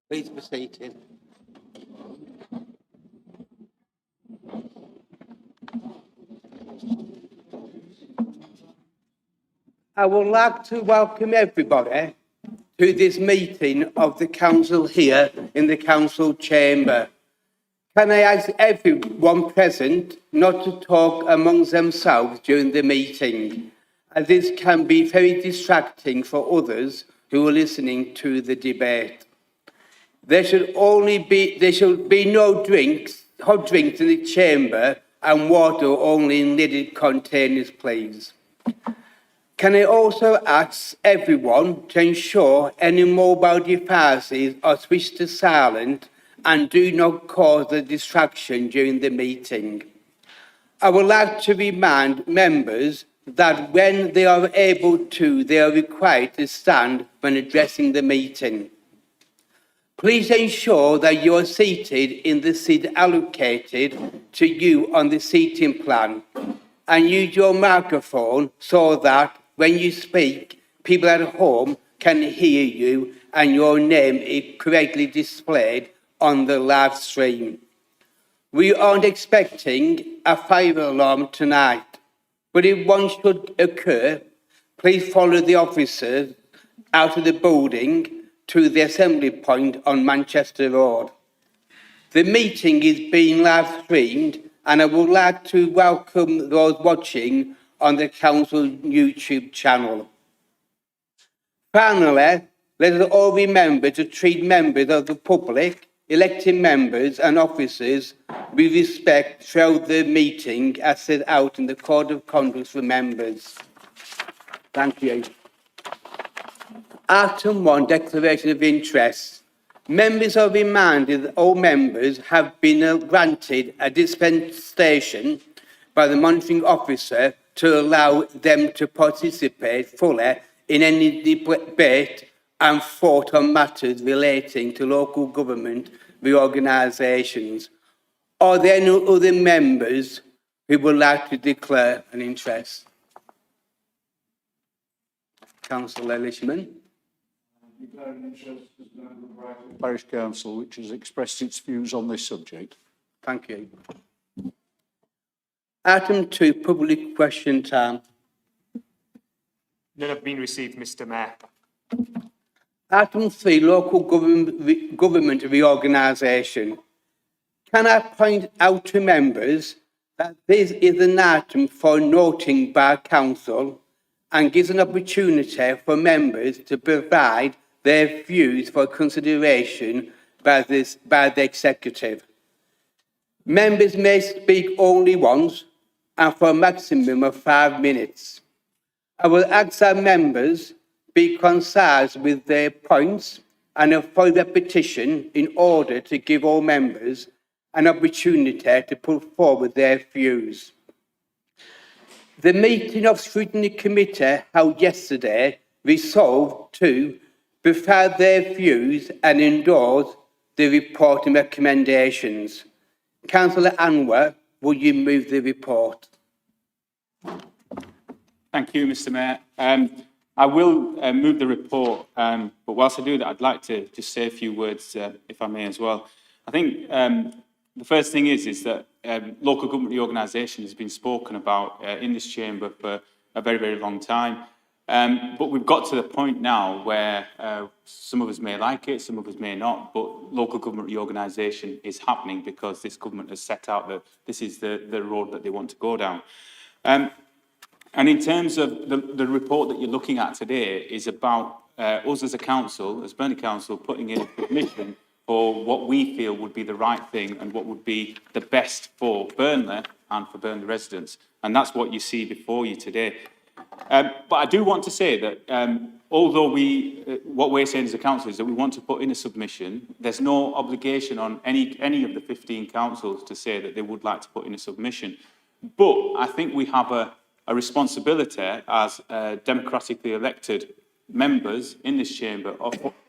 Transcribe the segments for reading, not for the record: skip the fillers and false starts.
Please be seated. I would like to welcome everybody to this meeting of the council here in the council chamber. Can I ask everyone present not to talk amongst themselves during the meeting, as this can be very distracting for others who are listening to the debate. There should be no hot drinks in the chamber, and water only in lidded containers, please. Can I also ask everyone to ensure any mobile devices are switched to silent and do not cause a distraction during the meeting? I would like to remind members that when they are able to, they are required to stand when addressing the meeting. Please ensure that you are seated in the seat allocated to you on the seating plan and use your microphone so that when you speak, people at home can hear you and your name is correctly displayed on the live stream. We aren't expecting a fire alarm tonight, but if one should occur, please follow the officers out of the building to the assembly point on Manchester Road. The meeting is being live streamed, and I would like to welcome those watching on the council YouTube channel. Finally, let us all remember to treat members of the public, elected members and officers with respect throughout the meeting as set out in the Code of Conduct for members. Thank you. Item 1, Declaration of Interest. Members are reminded that all members have been granted a dispensation by the monitoring officer to allow them to participate fully in any debate and vote on matters relating to local government reorganisations. Are there any other members who would like to declare an interest? Councillor Lishman. Parish Council, which has expressed its views on this subject. Thank you. Item 2, public question time. None have been received, Mr. Mayor. Item 3, local government reorganisation. Can I point out to members that this is an item for noting by council and gives an opportunity for members to provide their views for consideration by the executive. Members may speak only once and for a maximum of 5 minutes. I will ask that members be concise with their points and avoid repetition in order to give all members an opportunity to put forward their views. The meeting of Scrutiny Committee held yesterday resolved to provide their views and endorse the report and recommendations. Councillor Anwar, will you move the report? Thank you, Mr. Mayor. I will move the report, but whilst I do that, I'd like to just say a few words, if I may, as well. I think the first thing is that local government reorganisation has been spoken about in this chamber for a very, very long time. But we've got to the point now where some of us may like it, some of us may not, but local government reorganisation is happening because this government has set out that this is the road that they want to go down. And in terms of the report that you're looking at today is about us as a council, as Burnley Council, putting in a submission for what we feel would be the right thing and what would be the best for Burnley and for Burnley residents. And that's what you see before you today. But I do want to say that although what we're saying as a council is that we want to put in a submission, there's no obligation on any of the 15 councils to say that they would like to put in a submission. But I think we have a responsibility as democratically elected members in this chamber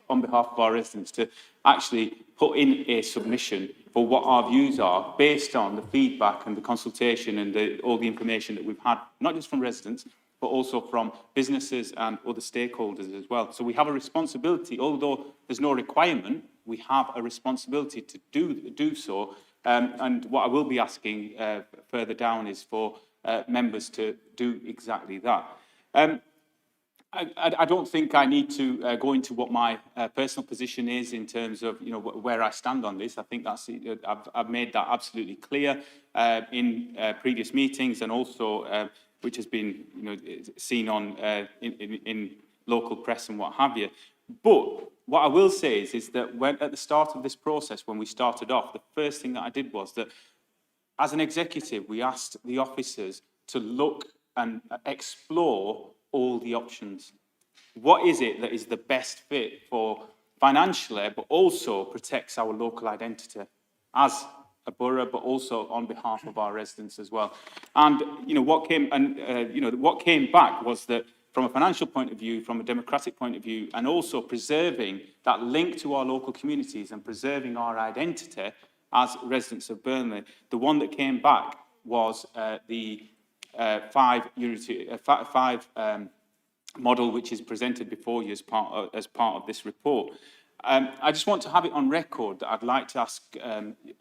on behalf of our residents to actually put in a submission for what our views are based on the feedback and the consultation and all the information that we've had, not just from residents, but also from businesses and other stakeholders as well. So we have a responsibility, although there's no requirement, we have a responsibility to do so. And what I will be asking further down is for members to do exactly that. I don't think I need to go into what my personal position is in terms of where I stand on this. I think that's I've made that absolutely clear in previous meetings, and also which has been seen on in local press and what have you. But what I will say is that when at the start of this process, when we started off, the first thing that I did was that as an executive, we asked the officers to look and explore all the options. What is it that is the best fit for financially, but also protects our local identity as a borough, but also on behalf of our residents as well. And what came back was that from a financial point of view, from a democratic point of view, and also preserving that link to our local communities and preserving our identity as residents of Burnley, the one that came back was the five model, which is presented before you as part of this report. I just want to have it on record that I'd like to ask,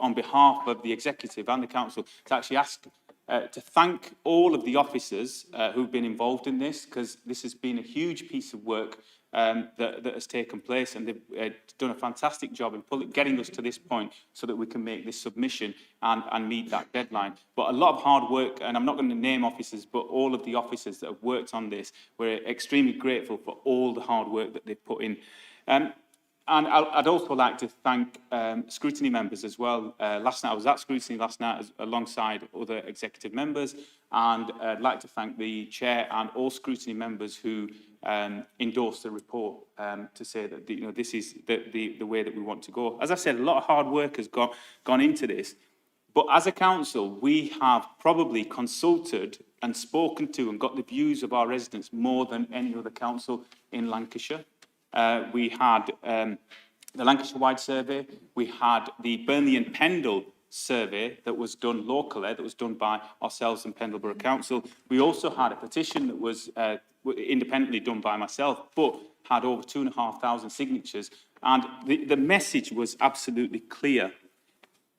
on behalf of the executive and the council, to actually ask to thank all of the officers who've been involved in this, because this has been a huge piece of work that has taken place, and they've done a fantastic job in getting us to this point so that we can make this submission and meet that deadline. But a lot of hard work, and I'm not going to name officers, but all of the officers that have worked on this, we're extremely grateful for all the hard work that they've put in. And I'd also like to thank scrutiny members as well. Last night, I was at scrutiny last night alongside other executive members, and I'd like to thank the chair and all scrutiny members who endorsed the report to say that this is the way that we want to go. As I said, a lot of hard work has gone into this, but as a council, we have probably consulted and spoken to and got the views of our residents more than any other council in Lancashire. We had the Lancashire-wide survey, we had the Burnley and Pendle survey that was done locally, that was done by ourselves and Pendle Borough Council. We also had a petition that was independently done by myself, but had over 2,500 signatures. And the message was absolutely clear.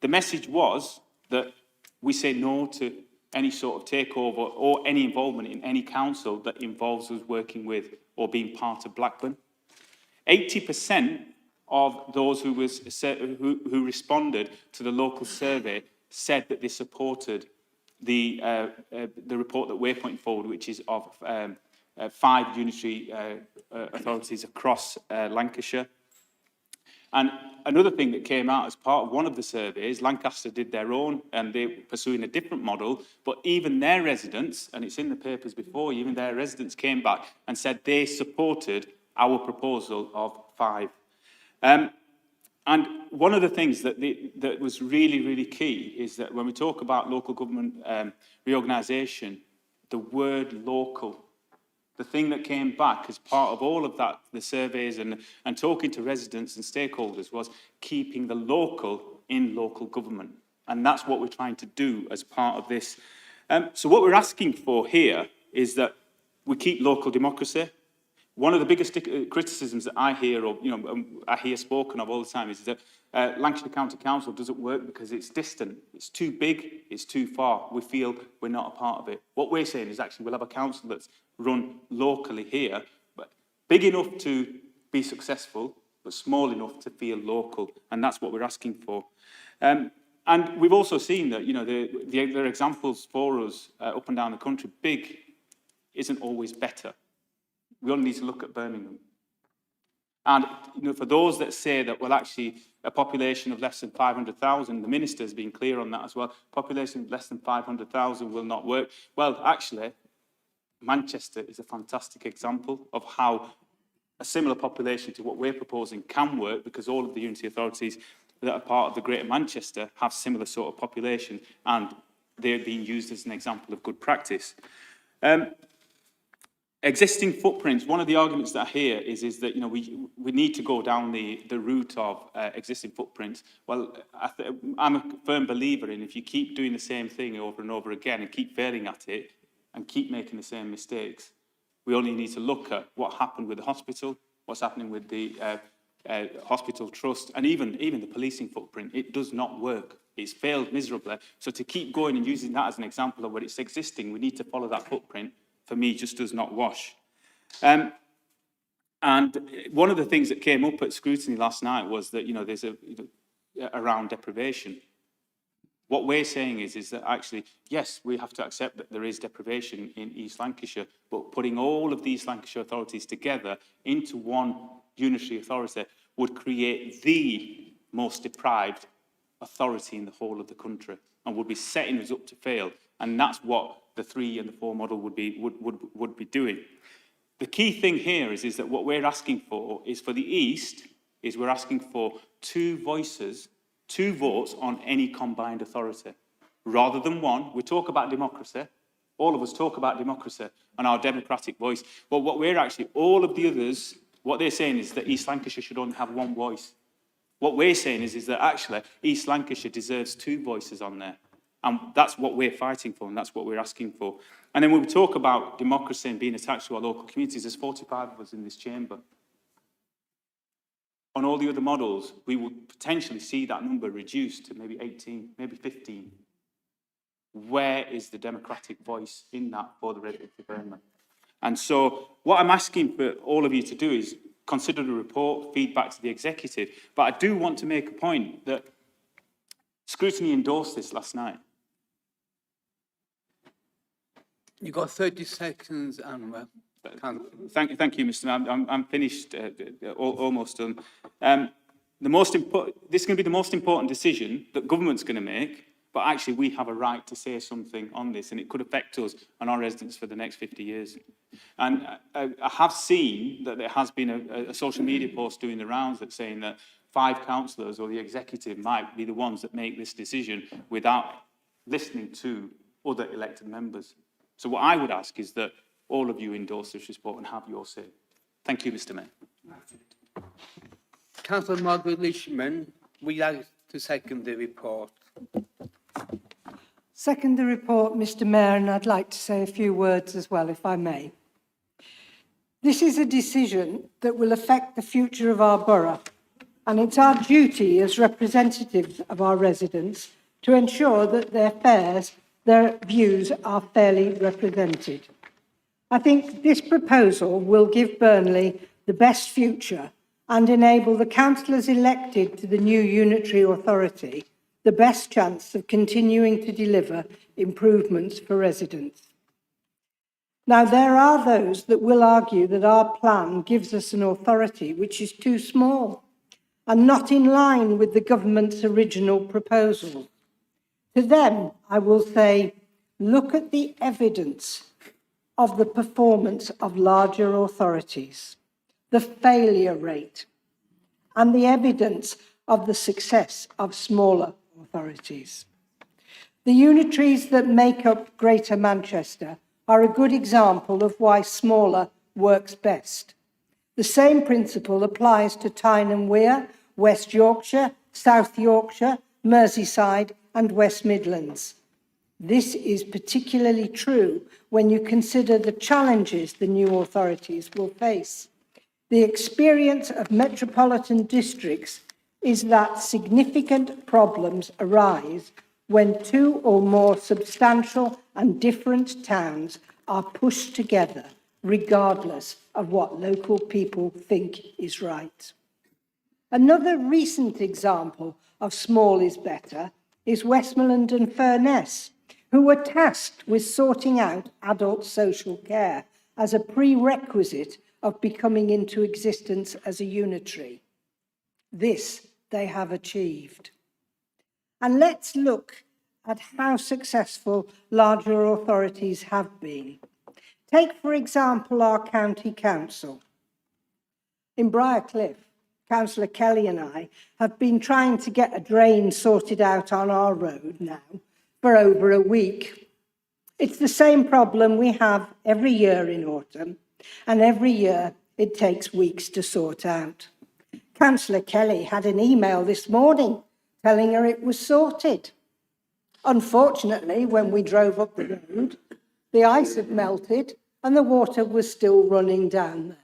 The message was that we say no to any sort of takeover or any involvement in any council that involves us working with or being part of Blackburn. 80% of those who responded to the local survey said that they supported the report that we're putting forward, which is of 5 unitary authorities across Lancashire. And another thing that came out as part of one of the surveys, Lancaster did their own, and they're pursuing a different model, but even their residents, and it's in the papers before, even their residents came back and said they supported our proposal of 5. And one of the things that was really, really key is that when we talk about local government reorganisation, the word local, the thing that came back as part of all of that, the surveys and talking to residents and stakeholders, was keeping the local in local government. And that's what we're trying to do as part of this. So what we're asking for here is that we keep local democracy. One of the biggest criticisms that I hear, or I hear spoken of all the time, is that Lancashire County Council doesn't work because it's distant, it's too big, it's too far. We feel we're not a part of it. What we're saying is actually we'll have a council that's run locally here, but big enough to be successful, but small enough to feel local, and that's what we're asking for. And we've also seen that there are examples for us up and down the country. Big isn't always better. We only need to look at Birmingham. And for those that say that, well, actually, a population of less than 500,000, the minister's been clear on that as well, population of less than 500,000 will not work. Well, actually, Manchester is a fantastic example of how a similar population to what we're proposing can work, because all of the unity authorities that are part of the Greater Manchester have similar sort of population, and they're being used as an example of good practice. Existing footprints, one of the arguments that I hear is that we need to go down the route of existing footprints. Well, I'm a firm believer in, if you keep doing the same thing over and over again and keep failing at it, and keep making the same mistakes. We only need to look at what happened with the hospital, what's happening with the hospital trust, and even the policing footprint. It does not work. It's failed miserably. So to keep going and using that as an example of where it's existing, we need to follow that footprint, for me, just does not wash. And one of the things that came up at scrutiny last night was that, there's around deprivation. What we're saying is that actually, yes, we have to accept that there is deprivation in East Lancashire, but putting all of the East Lancashire authorities together into one unitary authority would create the most deprived authority in the whole of the country and would be setting us up to fail. And that's what the 3 and the 4 model would be doing. The key thing here is that what we're asking for is for the East, we're asking for 2 voices, 2 votes on any combined authority, rather than 1. We talk about democracy. All of us talk about democracy and our democratic voice. But what we're actually, all of the others, what they're saying is that East Lancashire should only have 1 voice. What we're saying is that actually East Lancashire deserves 2 voices on there. And that's what we're fighting for, and that's what we're asking for. And then when we talk about democracy and being attached to our local communities, there's 45 of us in this chamber. On all the other models, we would potentially see that number reduced to maybe 18, maybe 15. Where is the democratic voice in that for the residents of Burnley? And so what I'm asking for all of you to do is consider the report, feedback to the executive. But I do want to make a point that scrutiny endorsed this last night. You've got 30 seconds, Anwar. Thank you, Mr. Mayor. I'm finished, almost done. This is going to be the most important decision that government's going to make, but actually we have a right to say something on this, and it could affect us and our residents for the next 50 years. And I have seen that there has been a social media post doing the rounds that's saying that 5 councillors or the executive might be the ones that make this decision without listening to other elected members. So what I would ask is that all of you endorse this report and have your say. Thank you, Mr. Mayor. Councillor Margaret Leishman, we like to second the report. Second the report, Mr. Mayor, and I'd like to say a few words as well, if I may. This is a decision that will affect the future of our borough, and it's our duty as representatives of our residents to ensure that their views are fairly represented. I think this proposal will give Burnley the best future and enable the councillors elected to the new unitary authority the best chance of continuing to deliver improvements for residents. Now, there are those that will argue that our plan gives us an authority which is too small and not in line with the government's original proposal. To them, I will say, look at the evidence of the performance of larger authorities, the failure rate, and the evidence of the success of smaller authorities. The unitaries that make up Greater Manchester are a good example of why smaller works best. The same principle applies to Tyne and Wear, West Yorkshire, South Yorkshire, Merseyside, and West Midlands. This is particularly true when you consider the challenges the new authorities will face. The experience of metropolitan districts is that significant problems arise when 2 or more substantial and different towns are pushed together, regardless of what local people think is right. Another recent example of small is better is Westmoreland and Furness, who were tasked with sorting out adult social care as a prerequisite of becoming into existence as a unitary. This they have achieved. And let's look at how successful larger authorities have been. Take, for example, our county council. In Briarcliff, Councillor Kelly and I have been trying to get a drain sorted out on our road now for over a week. It's the same problem we have every year in autumn, and every year it takes weeks to sort out. Councillor Kelly had an email this morning telling her it was sorted. Unfortunately, when we drove up the road, The ice had melted and the water was still running down there.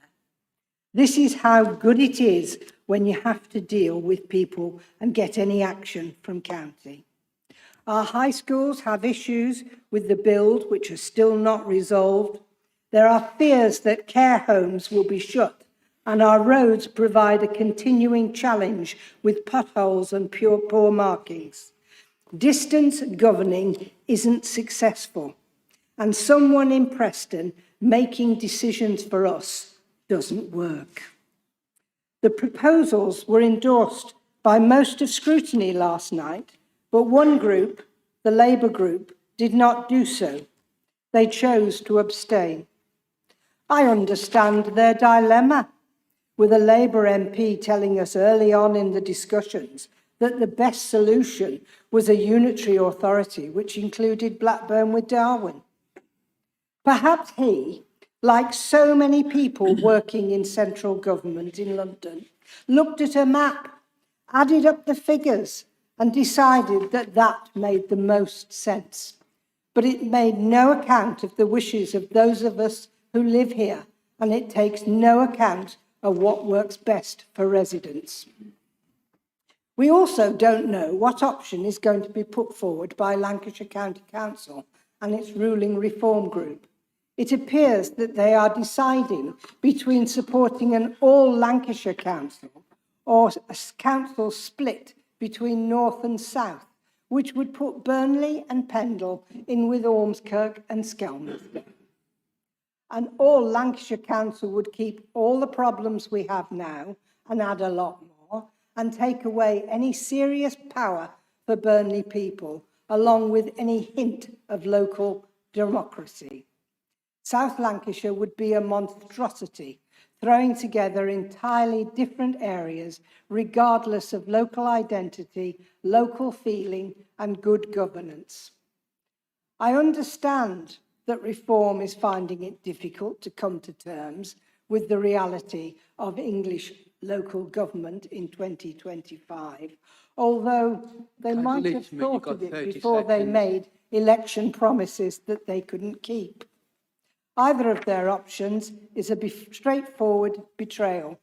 This is how good it is when you have to deal with people and get any action from county. Our high schools have issues with the build which are still not resolved. There are fears that care homes will be shut, and our roads provide a continuing challenge with potholes and poor markings. Distance governing isn't successful, and someone in Preston making decisions for us doesn't work. The proposals were endorsed by most of scrutiny last night, but one group, the Labour group, did not do so. They chose to abstain. I understand their dilemma, with a Labour MP telling us early on in the discussions that the best solution was a unitary authority, which included Blackburn with Darwin. Perhaps he, like so many people working in central government in London, looked at a map, added up the figures, and decided that that made the most sense. But it made no account of the wishes of those of us who live here, and it takes no account of what works best for residents. We also don't know what option is going to be put forward by Lancashire County Council and its ruling reform group. It appears that they are deciding between supporting an all-Lancashire council or a council split between North and South, which would put Burnley and Pendle in with Ormskirk and Skelmersdale. An all-Lancashire council would keep all the problems we have now and add a lot more, and take away any serious power for Burnley people, along with any hint of local democracy. South Lancashire would be a monstrosity, throwing together entirely different areas, regardless of local identity, local feeling, and good governance. I understand that Reform is finding it difficult to come to terms with the reality of English local government in 2025, although they might have thought of it before they made election promises that they couldn't keep. Either of their options is a straightforward betrayal.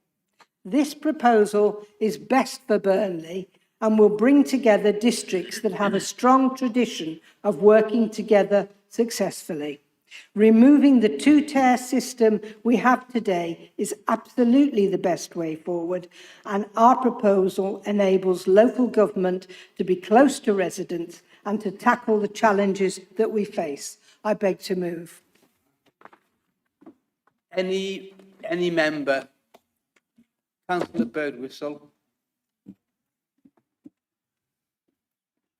This proposal is best for Burnley and will bring together districts that have a strong tradition of working together successfully. Removing the two-tier system we have today is absolutely the best way forward, and our proposal enables local government to be close to residents and to tackle the challenges that we face. I beg to move. Any member? Councillor Birdwhistle.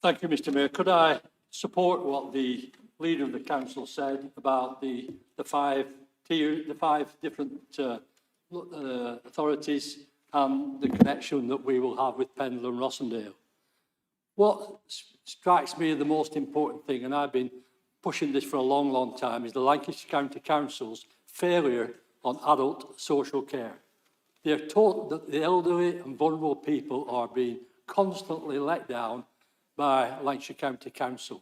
Thank you, Mr. Mayor. Could I support what the Leader of the Council said about the five different authorities and the connection that we will have with Pendle and Rossendale? What strikes me as the most important thing, and I've been pushing this for a long, long time, is the Lancashire County Council's failure on adult social care. They're taught that the elderly and vulnerable people are being constantly let down by Lancashire County Council.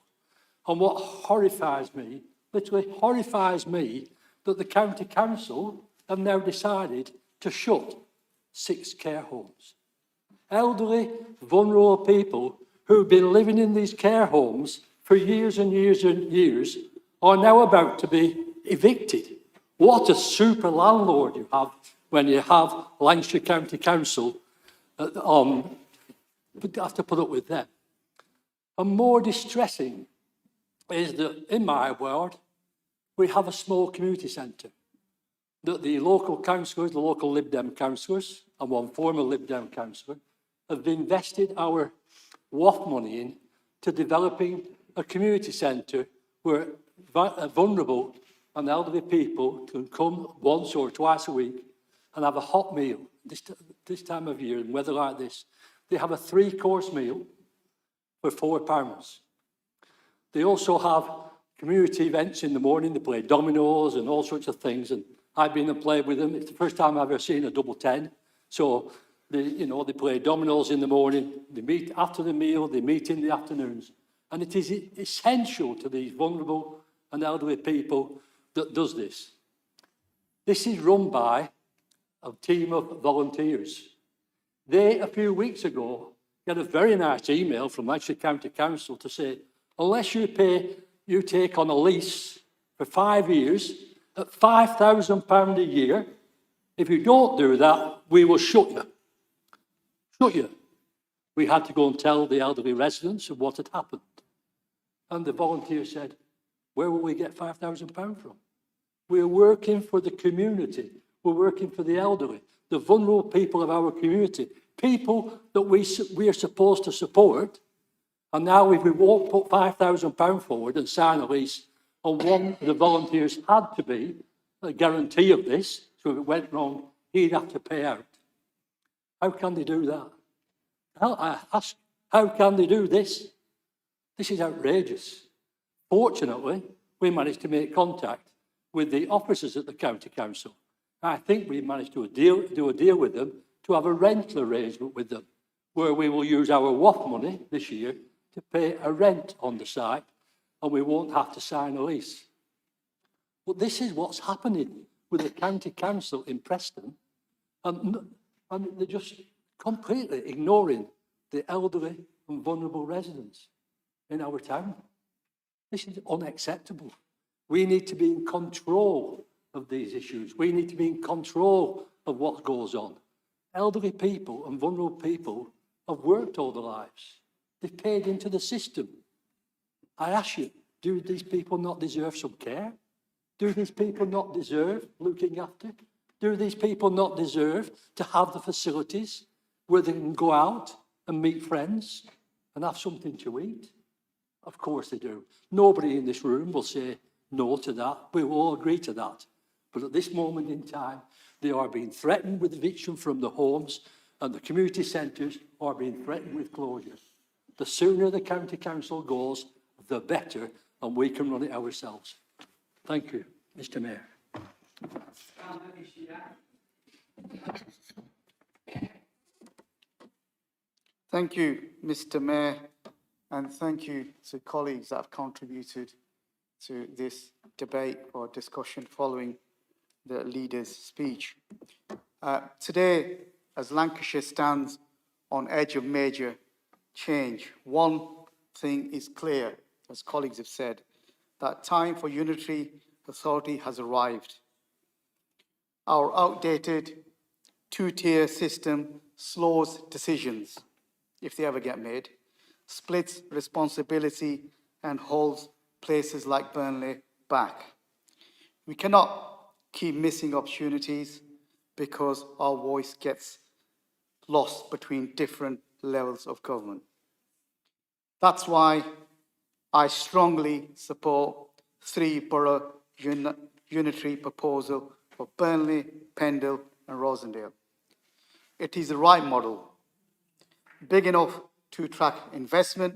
And what horrifies me, literally horrifies me, that the County Council have now decided to shut 6 care homes. Elderly, vulnerable people who've been living in these care homes for years and years and years are now about to be evicted. What a super landlord you have when you have Lancashire County Council have to put up with them. And more distressing is that in my ward, we have a small community centre that the local councillors, the local Lib Dem councillors, and one former Lib Dem councillor, have invested our WAF money in to developing a community centre where vulnerable and elderly people can come once or twice a week and have a hot meal. This time of year, in weather like this, they have a 3-course meal for £4. They also have community events in the morning. They play dominoes and all sorts of things. And I've been and played with them. It's the first time I've ever seen a double 10. So, they play dominoes in the morning. They meet after the meal. They meet in the afternoons. And it is essential to these vulnerable and elderly people that does this. This is run by a team of volunteers. They, a few weeks ago, got a very nice email from Lancashire County Council to say, unless you take on a lease for 5 years at £5,000 a year, if you don't do that, we will shut you. Shut you. We had to go and tell the elderly residents of what had happened. And the volunteer said, where will we get £5,000 from? We're working for the community. We're working for the elderly, the vulnerable people of our community, people that we are supposed to support. And now if we won't put £5,000 forward and sign a lease, and one of the volunteers had to be a guarantee of this, so if it went wrong, he'd have to pay out. How can they do that? I ask, how can they do this? This is outrageous. Fortunately, we managed to make contact with the officers at the county council. I think we managed to do a deal with them to have a rental arrangement with them, where we will use our WAF money this year to pay a rent on the site, and we won't have to sign a lease. But this is what's happening with the county council in Preston, and they're just completely ignoring the elderly and vulnerable residents in our town. This is unacceptable. We need to be in control of these issues. We need to be in control of what goes on. Elderly people and vulnerable people have worked all their lives. They've paid into the system. I ask you, do these people not deserve some care? Do these people not deserve looking after? Do these people not deserve to have the facilities where they can go out and meet friends and have something to eat? Of course they do. Nobody in this room will say no to that. We will all agree to that. But at this moment in time, they are being threatened with eviction from the homes, and the community centres are being threatened with closure. The sooner the county council goes, the better, and we can run it ourselves. Thank you, Mr. Mayor. Thank you, Mr. Mayor, and thank you to colleagues that have contributed to this debate or discussion following the leader's speech. Today, as Lancashire stands on edge of major change, one thing is clear, as colleagues have said, that time for unitary authority has arrived. Our outdated two-tier system slows decisions, if they ever get made, splits responsibility and holds places like Burnley back. We cannot keep missing opportunities because our voice gets lost between different levels of government. That's why I strongly support 3-borough unitary proposal for Burnley, Pendle and Rosendale. It is the right model, big enough to attract investment,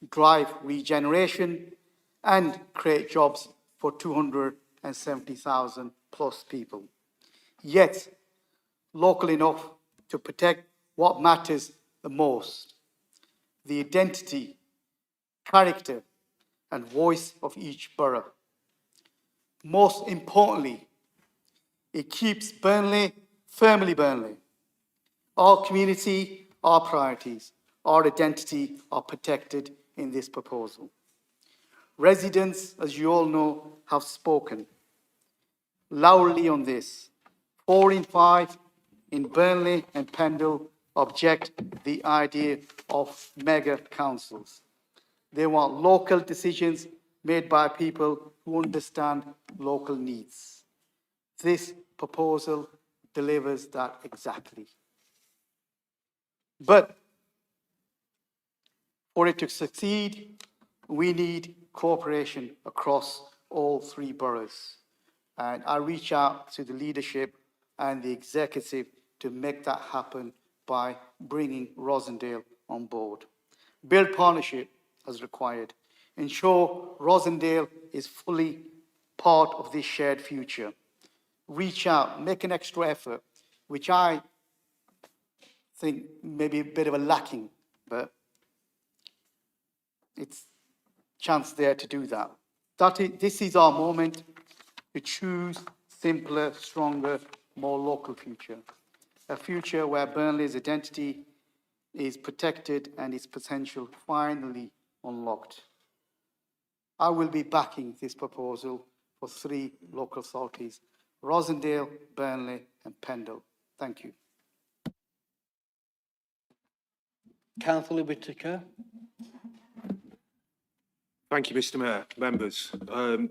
drive regeneration and create jobs for 270,000 plus people. Yet, local enough to protect what matters the most, the identity, character and voice of each borough. Most importantly, it keeps Burnley firmly Burnley. Our community, our priorities, our identity are protected in this proposal. Residents, as you all know, have spoken loudly on this. 4 in 5 in Burnley and Pendle object the idea of mega councils. They want local decisions made by people who understand local needs. This proposal delivers that exactly. But for it to succeed, we need cooperation across all 3 boroughs. And I reach out to the leadership and the executive to make that happen by bringing Rosendale on board. Build partnership as required. Ensure Rosendale is fully part of this shared future. Reach out, make an extra effort, which I think may be a bit of a lacking, but it's chance there to do that. This is our moment to choose simpler, stronger, more local future. A future where Burnley's identity is protected and its potential finally unlocked. I will be backing this proposal for 3 local authorities: Rosendale, Burnley and Pendle. Thank you. Councillor Whitaker. Thank you, Mr. Mayor. Members,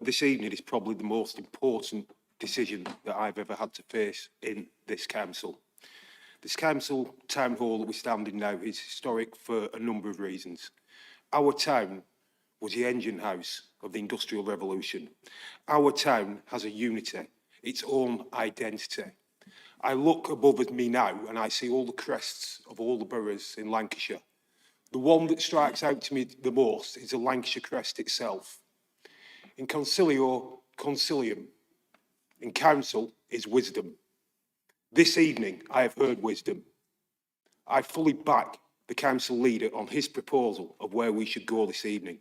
this evening is probably the most important decision that I've ever had to face in this council. This council town hall that we stand in now is historic for a number of reasons. Our town was the engine house of the Industrial Revolution. Our town has a unity, its own identity. I look above me now and I see all the crests of all the boroughs in Lancashire. The one that strikes out to me the most is the Lancashire crest itself. In concilio, concilium. In council is wisdom. This evening, I have heard wisdom. I fully back the council leader on his proposal of where we should go this evening.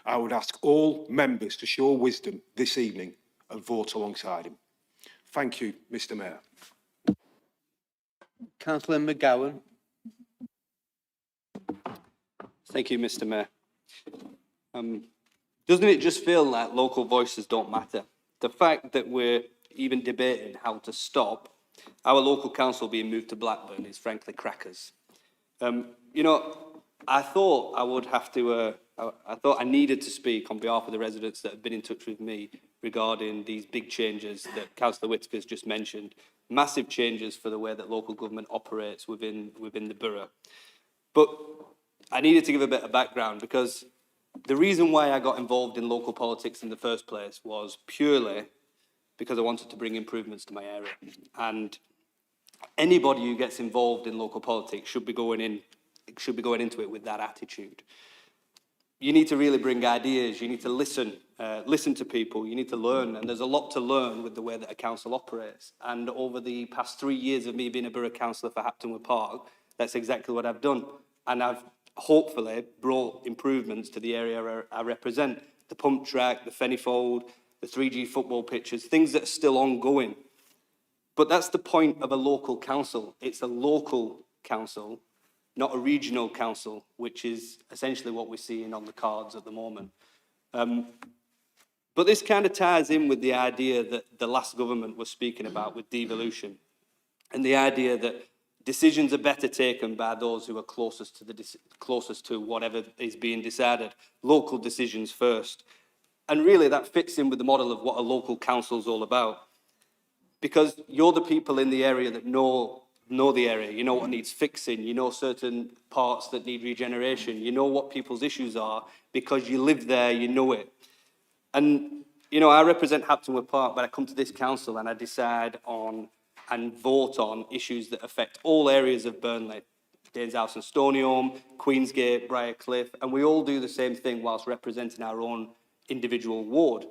I would ask all members to show wisdom this evening and vote alongside him. Thank you, Mr. Mayor. Councillor McGowan. Thank you, Mr. Mayor. Doesn't it just feel like local voices don't matter? The fact that we're even debating how to stop our local council being moved to Blackburn is frankly crackers. You know, I thought I would have to, I thought I needed to speak on behalf of the residents that have been in touch with me regarding these big changes that Councillor Whitaker's just mentioned, massive changes for the way that local government operates within the borough. But I needed to give a bit of background because the reason why I got involved in local politics in the first place was purely because I wanted to bring improvements to my area. And anybody who gets involved in local politics should be going into it with that attitude. You need to really bring ideas, you need to listen to people, you need to learn, and there's a lot to learn with the way that a council operates. And over the past 3 years of me being a borough councillor for Haptonwood Park, that's exactly what I've done. And I've hopefully brought improvements to the area I represent. The pump track, the Fennyfold, the 3G football pitches, things that are still ongoing. But that's the point of a local council. It's a local council, not a regional council, which is essentially what we're seeing on the cards at the moment. But this kind of ties in with the idea that the last government was speaking about with devolution, and the idea that decisions are better taken by those who are closest to whatever is being decided. Local decisions first. And really that fits in with the model of what a local council is all about. Because you're the people in the area that know the area, you know what needs fixing, you know certain parts that need regeneration, you know what people's issues are because you live there, you know it. And, you know, I represent Haptonwood Park, but I come to this council and I decide on and vote on issues that affect all areas of Burnley. Daneshouse and Stonyholm, Queensgate, Briarcliff, and we all do the same thing whilst representing our own individual ward.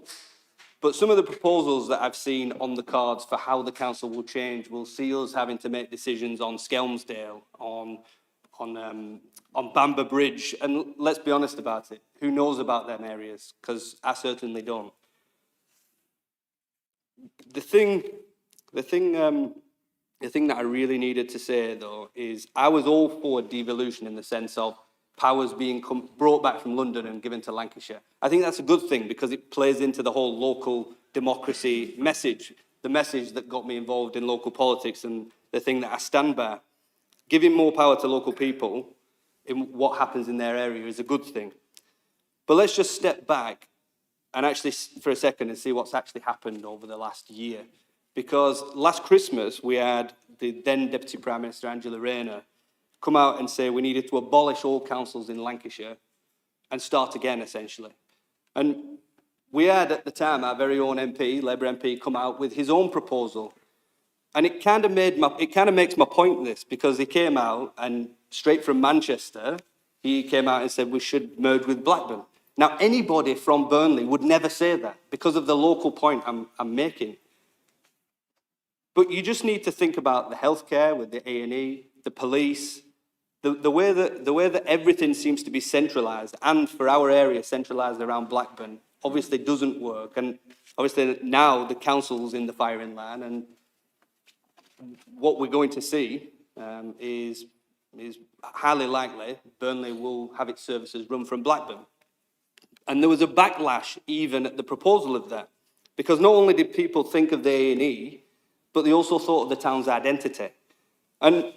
But some of the proposals that I've seen on the cards for how the council will change will see us having to make decisions on Skelmersdale, on Bamber Bridge, and let's be honest about it, who knows about them areas? Because I certainly don't. The thing that I really needed to say, though, is I was all for devolution in the sense of powers being brought back from London and given to Lancashire. I think that's a good thing because it plays into the whole local democracy message, the message that got me involved in local politics and the thing that I stand by. Giving more power to local people in what happens in their area is a good thing. But let's just step back and actually for a second and see what's actually happened over the last year. Because last Christmas, we had the then Deputy Prime Minister, Angela Rayner, come out and say we needed to abolish all councils in Lancashire and start again, essentially. And we had, at the time, our very own MP, Labour MP, come out with his own proposal. And it kind of makes my point, this, because he came out and straight from Manchester, he came out and said we should merge with Blackburn. Now, anybody from Burnley would never say that because of the local point I'm making. But you just need to think about the healthcare with the A&E, the police, the way that everything seems to be centralised, and for our area, centralised around Blackburn, obviously doesn't work. And obviously now the council's in the firing line, and what we're going to see is highly likely Burnley will have its services run from Blackburn. And there was a backlash even at the proposal of that, because not only did people think of the A&E, but they also thought of the town's identity. And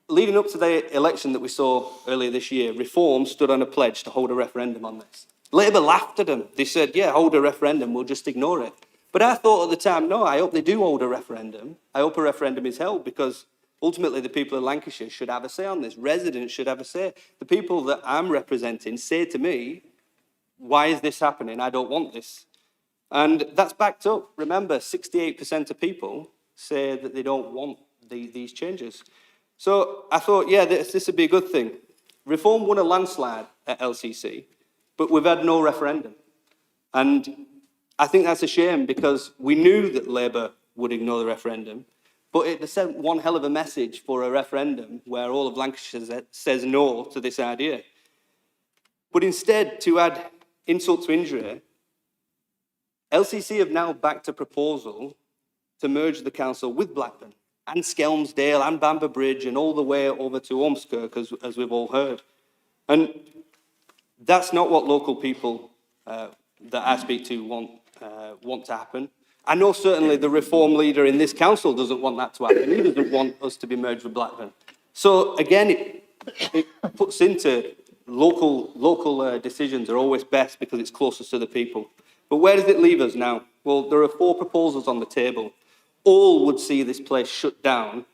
leading up to the election that we saw earlier this year, Reform stood on a pledge to hold a referendum on this. Labour laughed at them. They said, yeah, hold a referendum, we'll just ignore it. But I thought at the time, no, I hope they do hold a referendum. I hope a referendum is held, because ultimately the people of Lancashire should have a say on this. Residents should have a say. The people that I'm representing say to me, why is this happening? I don't want this. And that's backed up. Remember, 68% of people say that they don't want these changes. So I thought, yeah, this would be a good thing. Reform won a landslide at LCC, but we've had no referendum. And I think that's a shame, because we knew that Labour would ignore the referendum, but it sent one hell of a message for a referendum where all of Lancashire says no to this idea. But instead, to add insult to injury, LCC have now backed a proposal to merge the council with Blackburn and Skelmersdale and Bamber Bridge and all the way over to Ormskirk, as we've all heard. And that's not what local people that I speak to want to happen. I know certainly the Reform leader in this council doesn't want that to happen. He doesn't want us to be merged with Blackburn. So again, it puts into local decisions are always best because it's closest to the people. But where does it leave us now? Well, there are 4 proposals on the table. All would see this place shut down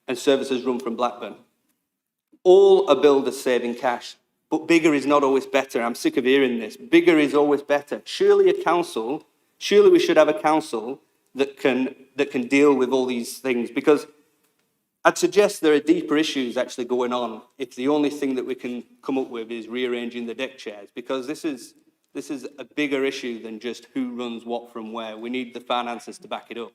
and services run from Blackburn. All are billed as saving cash. But bigger is not always better. I'm sick of hearing this. Bigger is always better. Surely we should have a council that can deal with all these things, because I'd suggest there are deeper issues actually going on if the only thing that we can come up with is rearranging the deck chairs, because this is a bigger issue than just who runs what from where. We need the finances to back it up.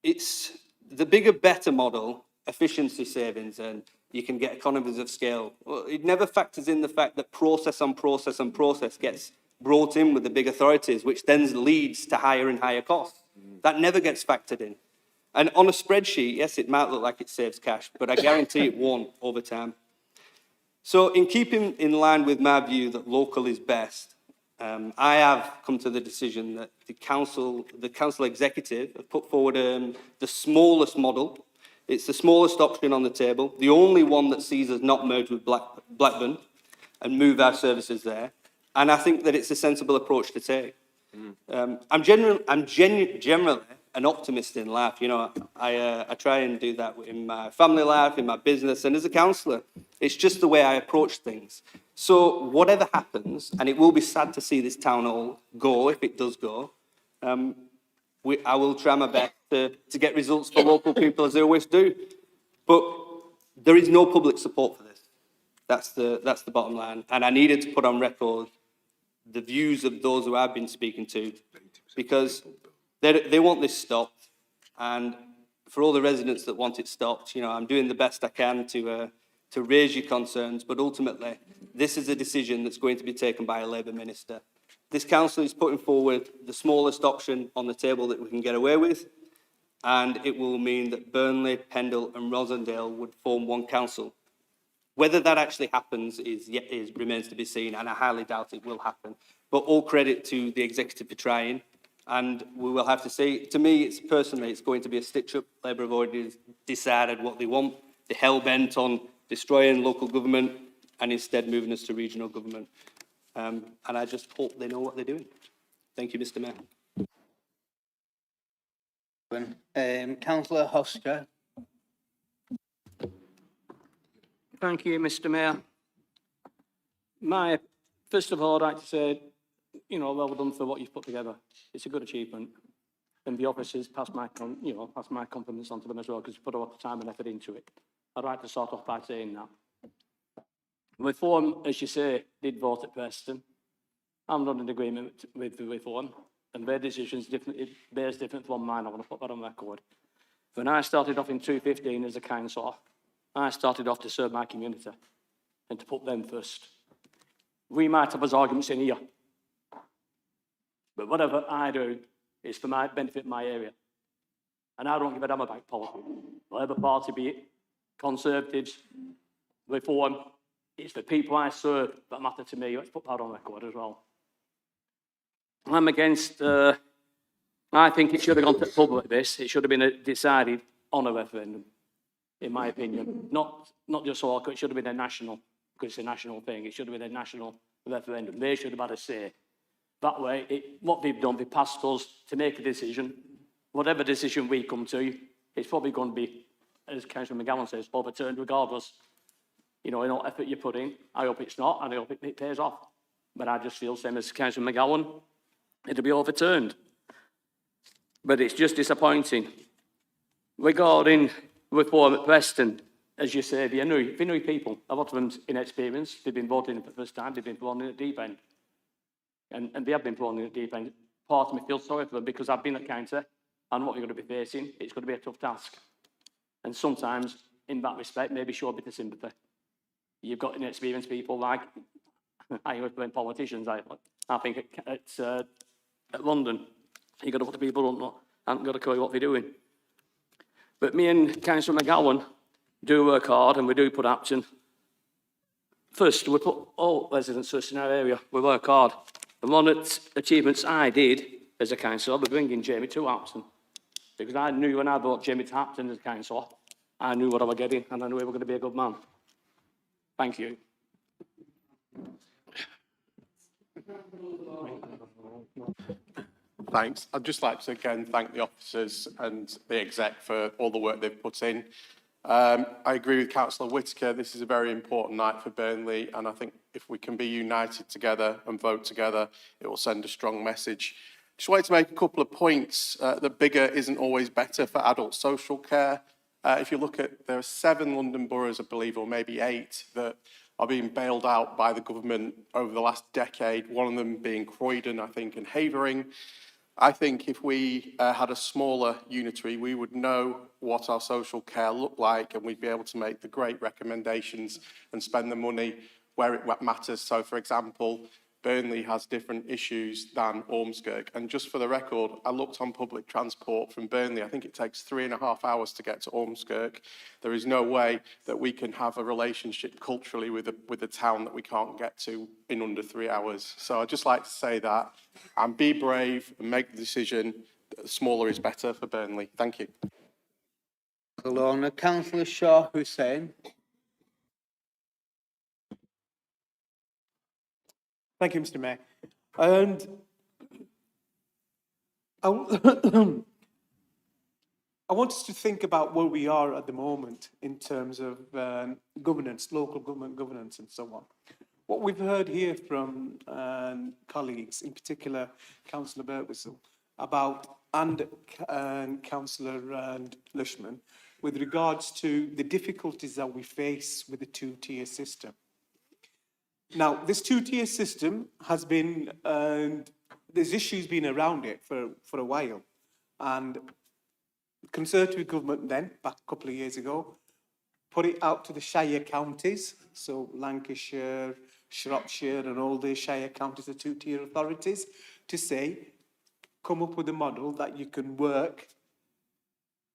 It's the bigger, better model, efficiency savings, and you can get economies of scale. Well, it never factors in the fact that process on process on process gets brought in with the big authorities, which then leads to higher and higher costs. That never gets factored in. And on a spreadsheet, yes, it might look like it saves cash, but I guarantee it won't over time. So in keeping in line with my view that local is best, I have come to the decision that the council executive have put forward the smallest model. It's the smallest option on the table, the only one that sees us not merge with Blackburn and move our services there. And I think that it's a sensible approach to take. I'm generally an optimist in life. You know, I try and do that in my family life, in my business, and as a councillor. It's just the way I approach things. So whatever happens, and it will be sad to see this town hall go, if it does go, I will try my best to get results for local people, as they always do. But there is no public support for this. That's the bottom line. And I needed to put on record the views of those who I've been speaking to, because they want this stopped. And for all the residents that want it stopped, you know, I'm doing the best I can to raise your concerns. But ultimately, this is a decision that's going to be taken by a Labour minister. This council is putting forward the smallest option on the table that we can get away with, and it will mean that Burnley, Pendle and Rosendale would form one council. Whether that actually happens remains to be seen, and I highly doubt it will happen. But all credit to the executive for trying, and we will have to see. To me, it's going to be a stitch-up. Labour have already decided what they want. They're hell-bent on destroying local government and instead moving us to regional government. And I just hope they know what they're doing. Thank you, Mr. Mayor. Councillor Hosker. Thank you, Mr. Mayor. First of all, I'd like to say, you know, well done for what you've put together. It's a good achievement. And the officers pass my compliments on to them as well, because you put a lot of time and effort into it. I'd like to start off by saying that. Reform, as you say, did vote at Preston. I'm not in agreement with the Reform, and their decisions bears different from mine. I want to put that on record. When I started off in 2015 as a councillor, I started off to serve my community and to put them first. We might have those arguments in here. But whatever I do is for my benefit, my area. And I don't give a damn about politics. Labour Party, be it Conservatives, Reform, it's the people I serve that matter to me. Let's put that on record as well. I'm against, I think it should have gone to public, this. It should have been decided on a referendum, in my opinion. Not just local, it should have been a national, because it's a national thing. It should have been a national referendum. They should have had a say. That way, what they've done, they passed us to make a decision. Whatever decision we come to, it's probably going to be, as Councillor McGowan says, overturned regardless. You know, in all effort you put in, I hope it's not, and I hope it pays off. But I just feel, same as Councillor McGowan, it'll be overturned. But it's just disappointing. Regarding reform at Preston, as you say, they're new people. A lot of them's inexperienced. They've been voting for the first time. They've been thrown in at deep end. And they have been thrown in at deep end. Part of me feels sorry for them because I've been at counter, and what you're going to be facing, it's going to be a tough task. And sometimes, in that respect, maybe show a bit of sympathy. You've got inexperienced people like, I represent politicians, I think at London, you've got to put the people who haven't got a clue what they're doing. But me and Councillor McGowan do work hard, and we do put action. First, we put all residents first in our area. We work hard. And one of the achievements I did as a councillor was bringing Jamie to Hampton. Because I knew when I brought Jamie to Hampton as a councillor, I knew what I was getting, and I knew he was going to be a good man. Thank you. Thanks. I'd just like to again thank the officers and the exec for all the work they've put in. I agree with Councillor Whittaker. This is a very important night for Burnley, and I think if we can be united together and vote together, it will send a strong message. Just wanted to make a couple of points that bigger isn't always better for adult social care. If you look at, there are 7 London boroughs, I believe, or maybe 8, that are being bailed out by the government over the last decade, one of them being Croydon, I think, and Havering. I think if we had a smaller unitary, we would know what our social care looked like, and we'd be able to make the great recommendations and spend the money where it matters. So, for example, Burnley has different issues than Ormskirk. And just for the record, I looked on public transport from Burnley. I think it takes 3.5 hours to get to Ormskirk. There is no way that we can have a relationship culturally with a town that we can't get to in under 3 hours. So I'd just like to say that, and be brave and make the decision that smaller is better for Burnley. Thank you. Lorna, Councillor Shaw Hussain. Thank you, Mr. Mayor. And I want us to think about where we are at the moment in terms of governance, local government governance and so on. What we've heard here from colleagues, in particular Councillor Birtwistle, about and Councillor Lushman, with regards to the difficulties that we face with the two-tier system. Now, this two-tier system has been, there's issues been around it for a while. And Conservative government then, back a couple of years ago, put it out to the Shire counties, so Lancashire, Shropshire and all the Shire counties, the two-tier authorities, to say, come up with a model that you can work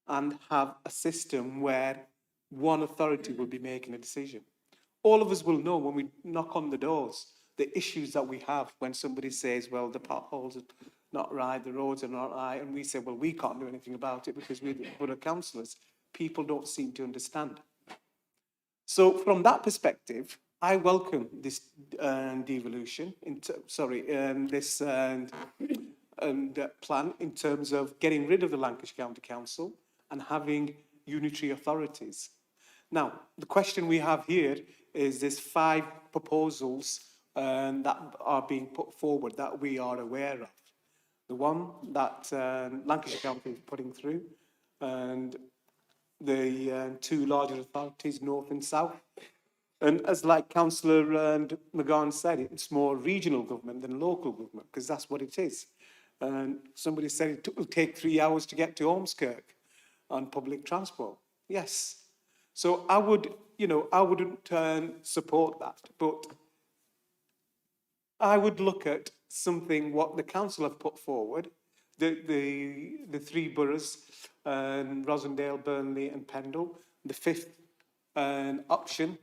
and have a system where one authority will be making a decision. All of us will know when we knock on the doors, the issues that we have when somebody says, well, the potholes are not right, the roads are not right, and we say, well, we can't do anything about it because we're the borough councillors. People don't seem to understand. So from that perspective, I welcome this devolution, this plan in terms of getting rid of the Lancashire County Council and having unitary authorities. Now, the question we have here is there's 5 proposals that are being put forward that we are aware of. The one that Lancashire County is putting through, and the 2 larger authorities, North and South. And as like Councillor McGowan said, it's more regional government than local government, because that's what it is. And somebody said it will take 3 hours to get to Ormskirk on public transport. Yes. So I wouldn't support that, but I would look at something what the council have put forward, the three boroughs, Rosendale, Burnley and Pendle, the fifth option,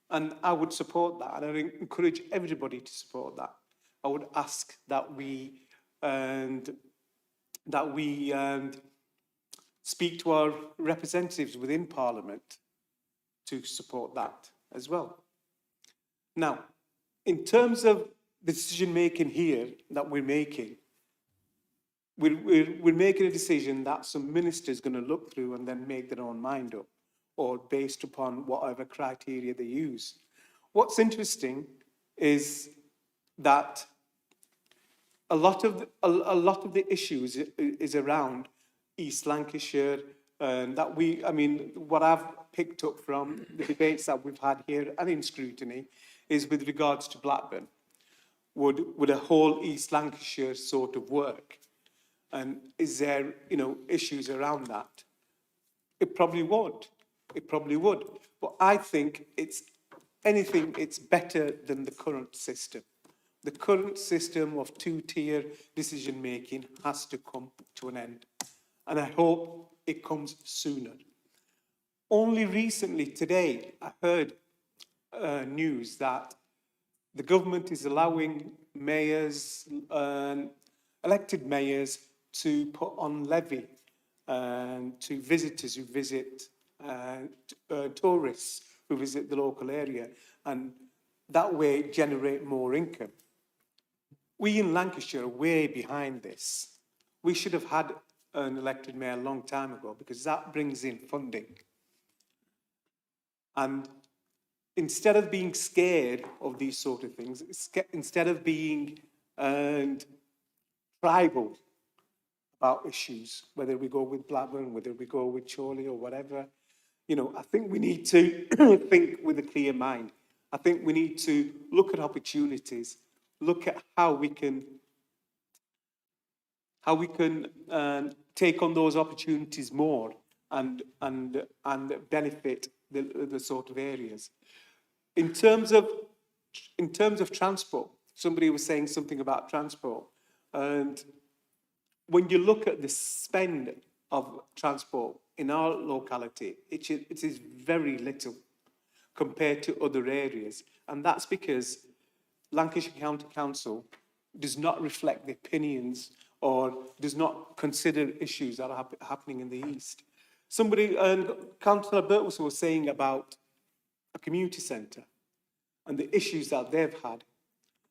and I would support that, and I would encourage everybody to support that. I would ask that we speak to our representatives within Parliament to support that as well. Now, in terms of the decision making here that we're making, we're making a decision that some minister's going to look through and then make their own mind up, or based upon whatever criteria they use. What's interesting is that a lot of the issues is around East Lancashire, and what I've picked up from the debates that we've had here and in scrutiny is with regards to Blackburn. Would a whole East Lancashire sort of work? And is there, issues around that? It probably won't. It probably would. But I think it's better than the current system. The current system of two-tier decision-making has to come to an end. And I hope it comes sooner. Only recently, today, I heard news that the government is allowing mayors, elected mayors, to put on levy to visitors who visit, tourists who visit the local area, and that way generate more income. We in Lancashire are way behind this. We should have had an elected mayor a long time ago, because that brings in funding. And instead of being scared of these sort of things, instead of being tribal about issues, whether we go with Blackburn, whether we go with Chorley or whatever, I think we need to think with a clear mind. I think we need to look at opportunities, look at how we can take on those opportunities more and benefit the sort of areas. In terms of transport, somebody was saying something about transport, and when you look at the spend of transport in our locality, it is very little compared to other areas, and that's because Lancashire County Council does not reflect the opinions or does not consider issues that are happening in the East. Councillor Burtwell was saying about a community centre and the issues that they've had.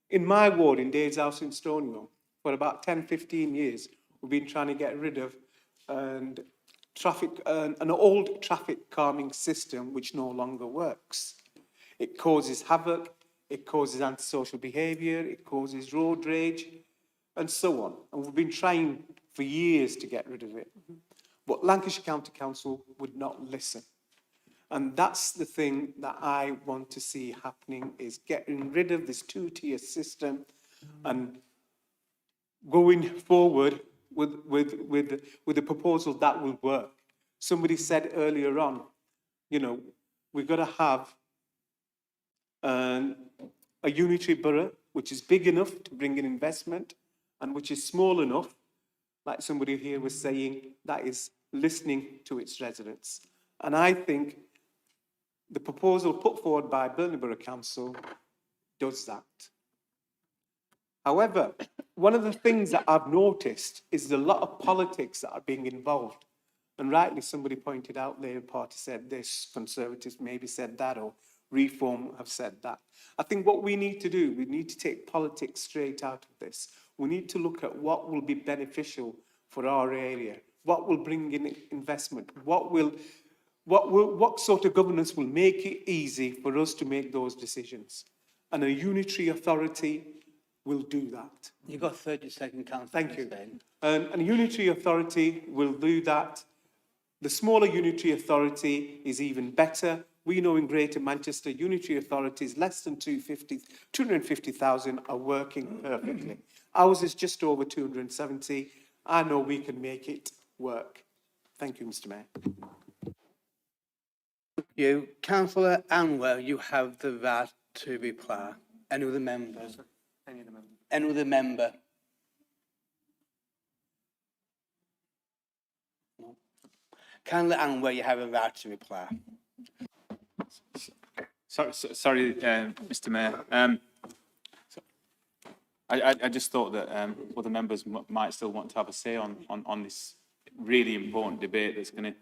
In my ward, in Dave's House in Stonewall, for about 10, 15 years, we've been trying to get rid of an old traffic calming system which no longer works. It causes havoc, it causes antisocial behaviour, it causes road rage, and so on. And we've been trying for years to get rid of it. But Lancashire County Council would not listen. And that's the thing that I want to see happening, is getting rid of this two-tier system and going forward with a proposal that will work. Somebody said earlier on, we've got to have a unitary borough which is big enough to bring in investment and which is small enough, like somebody here was saying, that is listening to its residents. And I think the proposal put forward by Burnley Borough Council does that. However, one of the things that I've noticed is a lot of politics that are being involved. And rightly, somebody pointed out, Labour Party said this, Conservatives maybe said that, or Reform have said that. I think what we need to do, we need to take politics straight out of this. We need to look at what will be beneficial for our area, what will bring in investment, what sort of governance will make it easy for us to make those decisions. And a unitary authority will do that. You've got 30 seconds, Councillor. Thank you. And a unitary authority will do that. The smaller unitary authority is even better. We know in Greater Manchester, unitary authorities less than 250,000 are working perfectly. Ours is just over 270. I know we can make it work. Thank you, Mr. Mayor. Councillor Anwar, you have the right to reply. Any other members? Any of the members? Any other member? No. Kindly and where you have a right to reply. Sorry, Mr. Mayor. I just thought that other members might still want to have a say on this really important debate that's going to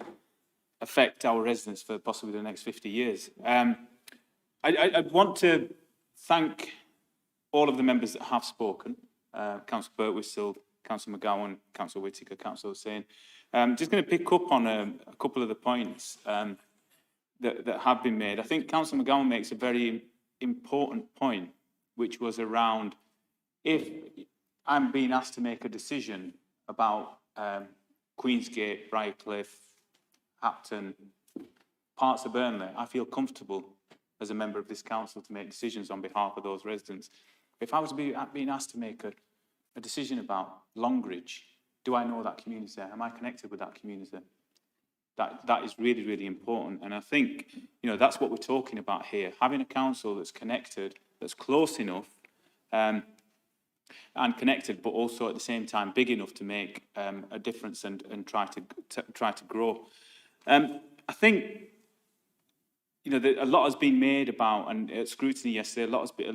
affect our residents for possibly the next 50 years. I want to thank all of the members that have spoken, Councillor Birtwistle, Councillor McGowan, Councillor Whittaker, Councillor Hussain. Just going to pick up on a couple of the points that have been made. I think Councillor McGowan makes a very important point, which was around if I'm being asked to make a decision about Queensgate, Briarcliff, Hapton, parts of Burnley, I feel comfortable as a member of this council to make decisions on behalf of those residents. If I was being asked to make a decision about Longridge, do I know that community? Am I connected with that community? That is really, really important. And I think, you know, that's what we're talking about here. Having a council that's connected, that's close enough, and connected, but also at the same time big enough to make a difference and try to grow. I think, you know, a lot has been made about, and at scrutiny yesterday,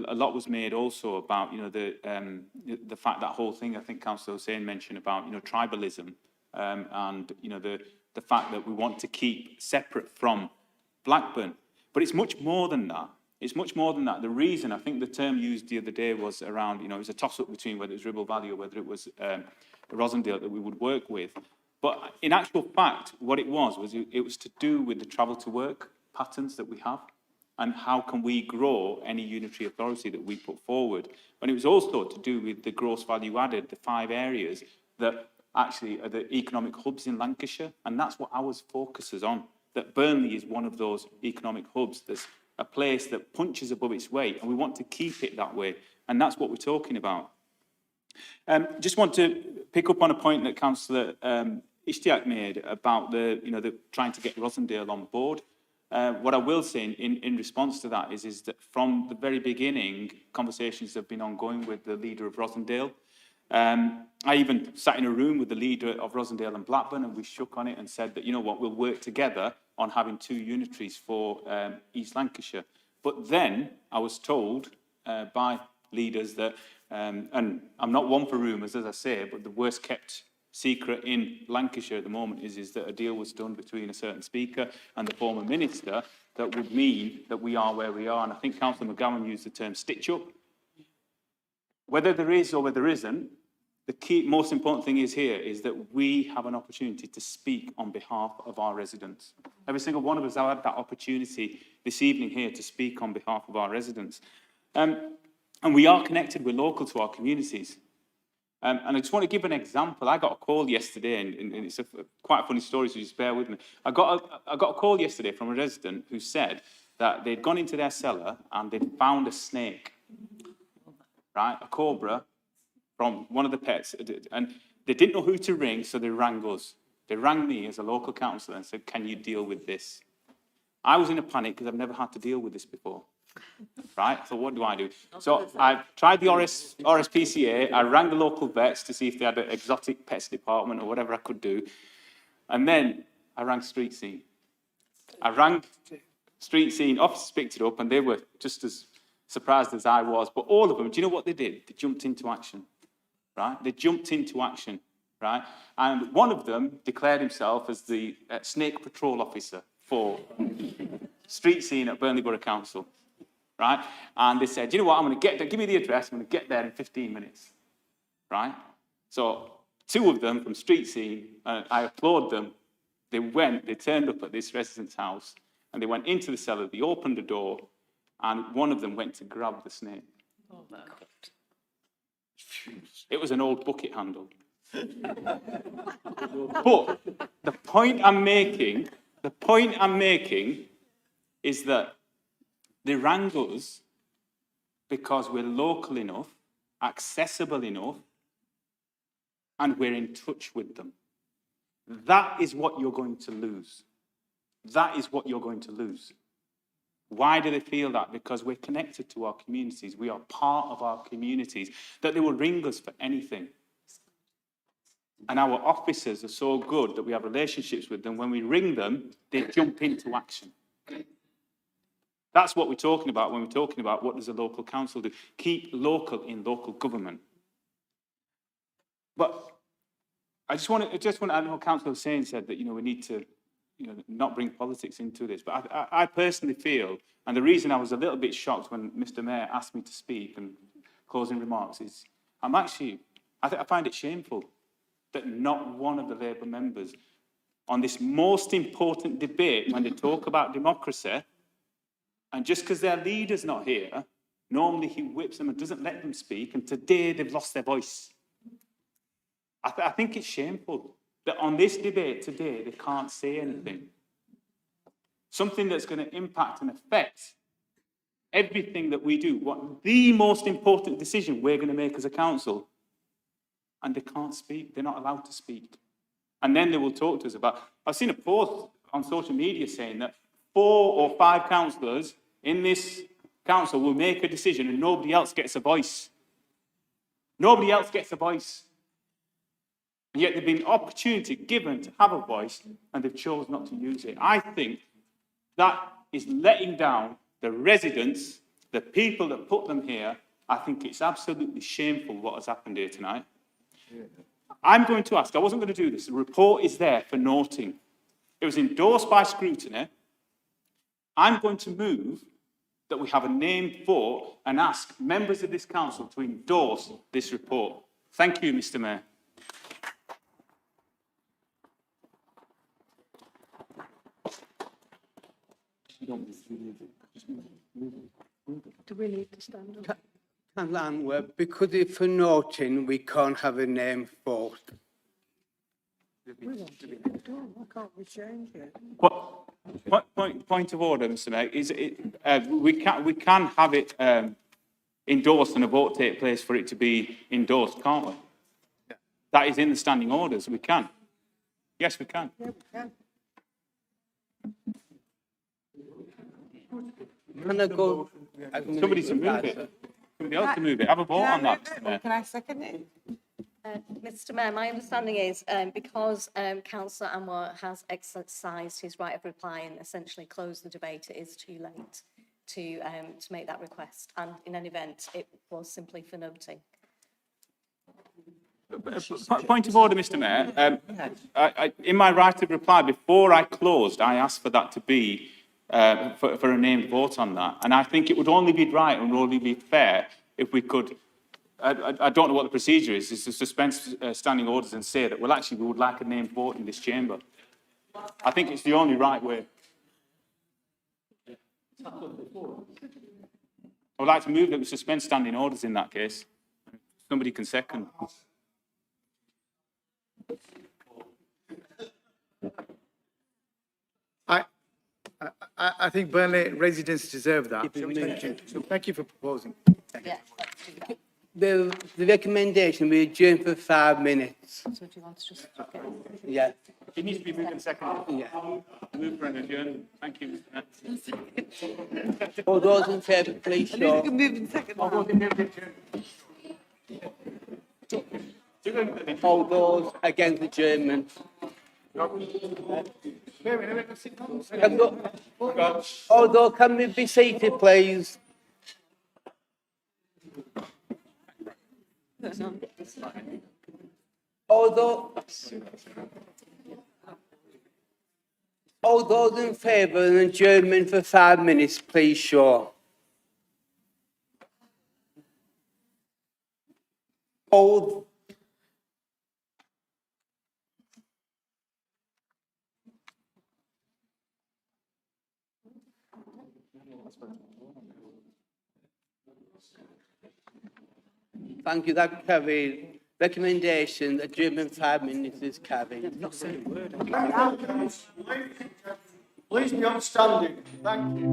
a lot was made also about, you know, the fact that whole thing. I think Councillor Hussain mentioned about, you know, tribalism, and you know the fact that we want to keep separate from Blackburn. But it's much more than that. It's much more than that. The reason, I think the term used the other day was around, you know, it was a toss-up between whether it was Ribble Valley or whether it was Rosendale that we would work with. But in actual fact, what it was it was to do with the travel to work patterns that we have and how can we grow any unitary authority that we put forward. And it was also to do with the gross value added, the 5 areas that actually are the economic hubs in Lancashire. And that's what ours focuses on, that Burnley is one of those economic hubs. There's a place that punches above its weight, and we want to keep it that way. And that's what we're talking about. Just want to pick up on a point that Councillor Ishtiaq made about the trying to get Rosendale on board. What I will say in response to that is that from the very beginning, conversations have been ongoing with the leader of Rosendale. I even sat in a room with the leader of Rosendale and Blackburn, and we shook on it and said that, you know what, we'll work together on having 2 unitaries for East Lancashire. But then I was told by leaders that, and I'm not one for rumours, as I say, but the worst kept secret in Lancashire at the moment is that a deal was done between a certain speaker and the former minister that would mean that we are where we are. And I think Councillor McGowan used the term stitch up. Whether there is or whether there isn't, the key, most important thing is here is that we have an opportunity to speak on behalf of our residents. Every single one of us have had that opportunity this evening here to speak on behalf of our residents. And we are connected, we're local to our communities. And I just want to give an example. I got a call yesterday, and it's quite a funny story, so just bear with me. I got a call yesterday from a resident who said that they'd gone into their cellar and they'd found a snake, right, a cobra, from one of the pets, and they didn't know who to ring, so they rang us. They rang me as a local councillor and said, can you deal with this? I was in a panic because I've never had to deal with this before, right? So what do? So I tried the RSPCA, I rang the local vets to see if they had an exotic pets department or whatever I could do, and then I rang Street Scene. I rang Street Scene, officers picked it up, and they were just as surprised as I was, but all of them, do you know what they did? They jumped into action. Right? They jumped into action, right? And one of them declared himself as the snake patrol officer for Street Scene at Burnley Borough Council, right? And they said, you know what, I'm going to get there, give me the address, I'm going to get there in 15 minutes, right? So 2 of them from Street Scene, I applaud them, they turned up at this resident's house, and they went into the cellar, they opened the door, and one of them went to grab the snake. Oh, my God. It was an old bucket handle. But the point I'm making is that they rang us because we're local enough, accessible enough, and we're in touch with them. That is what you're going to lose. That is what you're going to lose. Why do they feel that? Because we're connected to our communities. We are part of our communities, that they will ring us for anything. And our officers are so good that we have relationships with them. When we ring them, they jump into action. That's what we're talking about when we're talking about what does a local council do. Keep local in local government. But I know Councillor Hussain said that, we need to, not bring politics into this. But I personally feel, and the reason I was a little bit shocked when Mr. Mayor asked me to speak and closing remarks is, I find it shameful that not one of the Labour members on this most important debate, when they talk about democracy, and just because their leader's not here, normally he whips them and doesn't let them speak, and today they've lost their voice. I think it's shameful that on this debate today, they can't say anything. Something that's going to impact and affect everything that we do, what the most important decision we're going to make as a council, and they can't speak. They're not allowed to speak. And then they will talk to us about... I've seen a post on social media saying that 4 or 5 councillors in this council will make a decision and nobody else gets a voice. Nobody else gets a voice. And yet they've been opportunity given to have a voice and they've chosen not to use it. I think that is letting down the residents, the people that put them here. I think it's absolutely shameful what has happened here tonight. I'm going to ask, I wasn't going to do this, the report is there for noting. It was endorsed by scrutiny. I'm going to move that we have a named vote and ask members of this council to endorse this report. Thank you, Mr. Mayor. Do we need to stand up? Because if for noting, we can't have a name vote. Why can't we change it? Point of order, Mr. Mayor, is we can have it endorsed and a vote take place for it to be endorsed, can't we? Yeah. That is in the standing orders. We can. Yes, we can. Yeah, we can. Can I go? Somebody to move it. Somebody else to move it. Have a vote on that, Mr. Mayor. Can I second it? Mr. Mayor, my understanding is because Councillor Anwar has exercised his right of reply and essentially closed the debate, it is too late to make that request. And in any event, it was simply for noting. Point of order, Mr. Mayor. In my right of reply, before I closed, I asked for that to be for a named vote on that. And I think it would only be right and would only be fair if we could, I don't know what the procedure is to suspend standing orders and say that, well, actually, we would like a named vote in this chamber. I think it's the only right way. I would like to move that we suspend standing orders in that case. Somebody can second. I think Burnley residents deserve that. So thank you for proposing. Yes, let's do that. The recommendation, we adjourn for 5 minutes. So do you want to just get... Yeah. It needs to be moved in second. Yeah. Move for an adjournment. Thank you, Mr. Mayor. All those in favour, please show. All those against adjournment. Although, can we be seated, please? Although, all those in favour of an adjournment for 5 minutes, please show. All. Thank you, that carried. Recommendation, adjournment 5 minutes is carried. Please be upstanding. Thank you.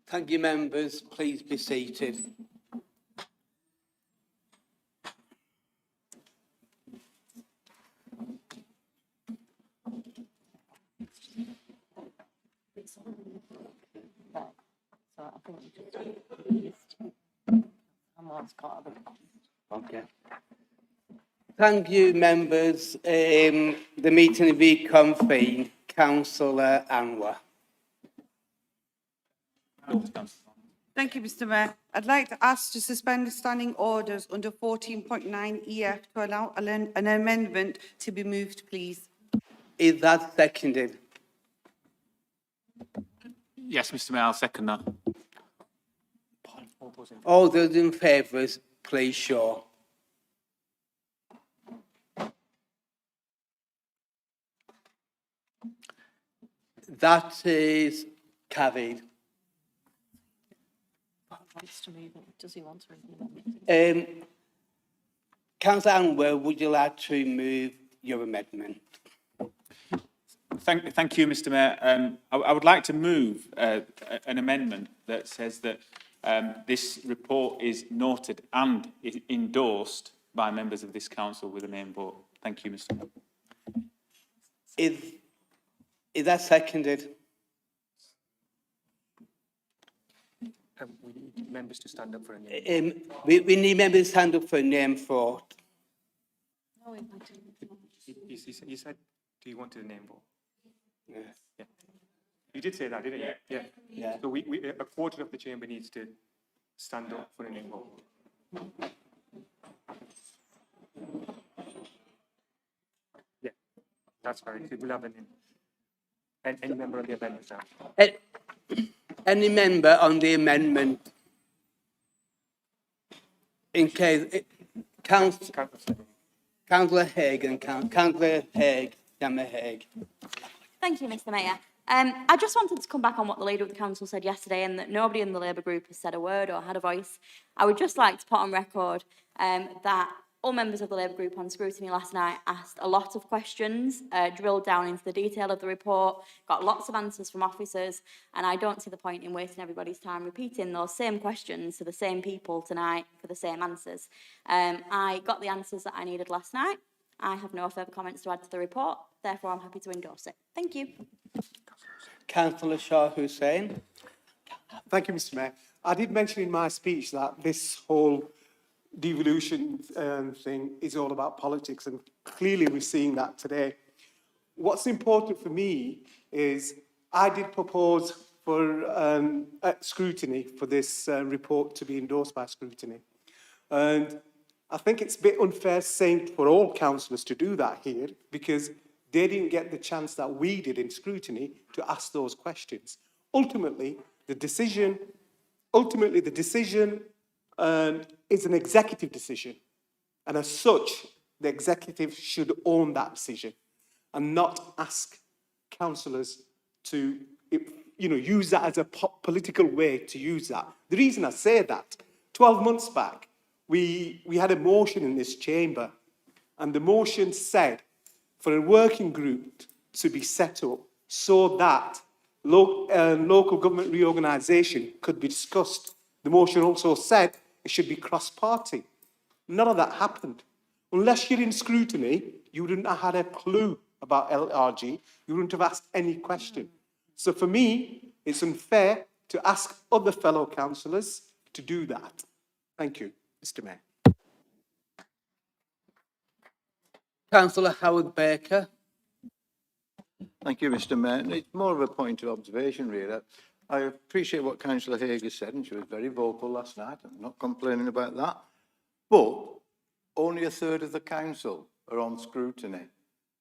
Thank you, members. Please be seated. So I think we just someone's got other Okay. Thank you, members. The meeting will be convened. Councillor Anwar. Thank you, Mr. Mayor. I'd like to ask to suspend the standing orders under 14.9 EF to allow an amendment to be moved, please. Is that seconded? Yes, Mr Mayor, I'll second that. All those in favour, please show. That is carried. wants to move it. Does he want to move it? Councillor Anwar, would you like to move your amendment? Thank you, Mr Mayor. I would like to move an amendment that says that this report is noted and is endorsed by members of this council with a name vote. Thank you, Mr Mayor. Is that seconded? We need members to stand up for a name. We need members to stand up for a name vote. No, we You said, do you want a name vote? Yes. Yeah. You did say that, didn't you? Yeah. Yeah. So a quarter of the chamber needs to stand up for a name vote. Yeah, that's fine. We'll have a name. And any member of the amendment now. Any member on the amendment? In case, Councillor Haig and Councillor Haig, Gemma Haig. Thank you, Mr Mayor. I just wanted to come back on what the Leader of the Council said yesterday, and that nobody in the Labour group has said a word or had a voice. I would just like to put on record that all members of the Labour group on scrutiny last night asked a lot of questions, drilled down into the detail of the report, got lots of answers from officers, and I don't see the point in wasting everybody's time repeating those same questions to the same people tonight for the same answers. I got the answers that I needed last night. I have no further comments to add to the report, therefore I'm happy to endorse it. Thank you. Councillor Shah Hussain. Thank you, Mr. Mayor. I did mention in my speech that this whole devolution thing is all about politics, and clearly we're seeing that today. What's important for me is I did propose for scrutiny for this report to be endorsed by scrutiny. And I think it's a bit unfair saying for all councillors to do that here, because they didn't get the chance that we did in scrutiny to ask those questions. Ultimately, the decision is an executive decision. And as such, the executive should own that decision and not ask councillors to use that as a political way to use that. The reason I say that, 12 months back, we had a motion in this chamber, and the motion said for a working group to be set up so that local government reorganisation could be discussed. The motion also said it should be cross-party. None of that happened. Unless you're in scrutiny, you wouldn't have had a clue about LRG. You wouldn't have asked any question. So for me, it's unfair to ask other fellow councillors to do that. Thank you, Mr. Mayor. Councillor Howard Baker. Thank you, Mr. Mayor. It's more of a point of observation, really. I appreciate what Councillor Haig has said, and she was very vocal last night. I'm not complaining about that. But only a third of the council are on scrutiny.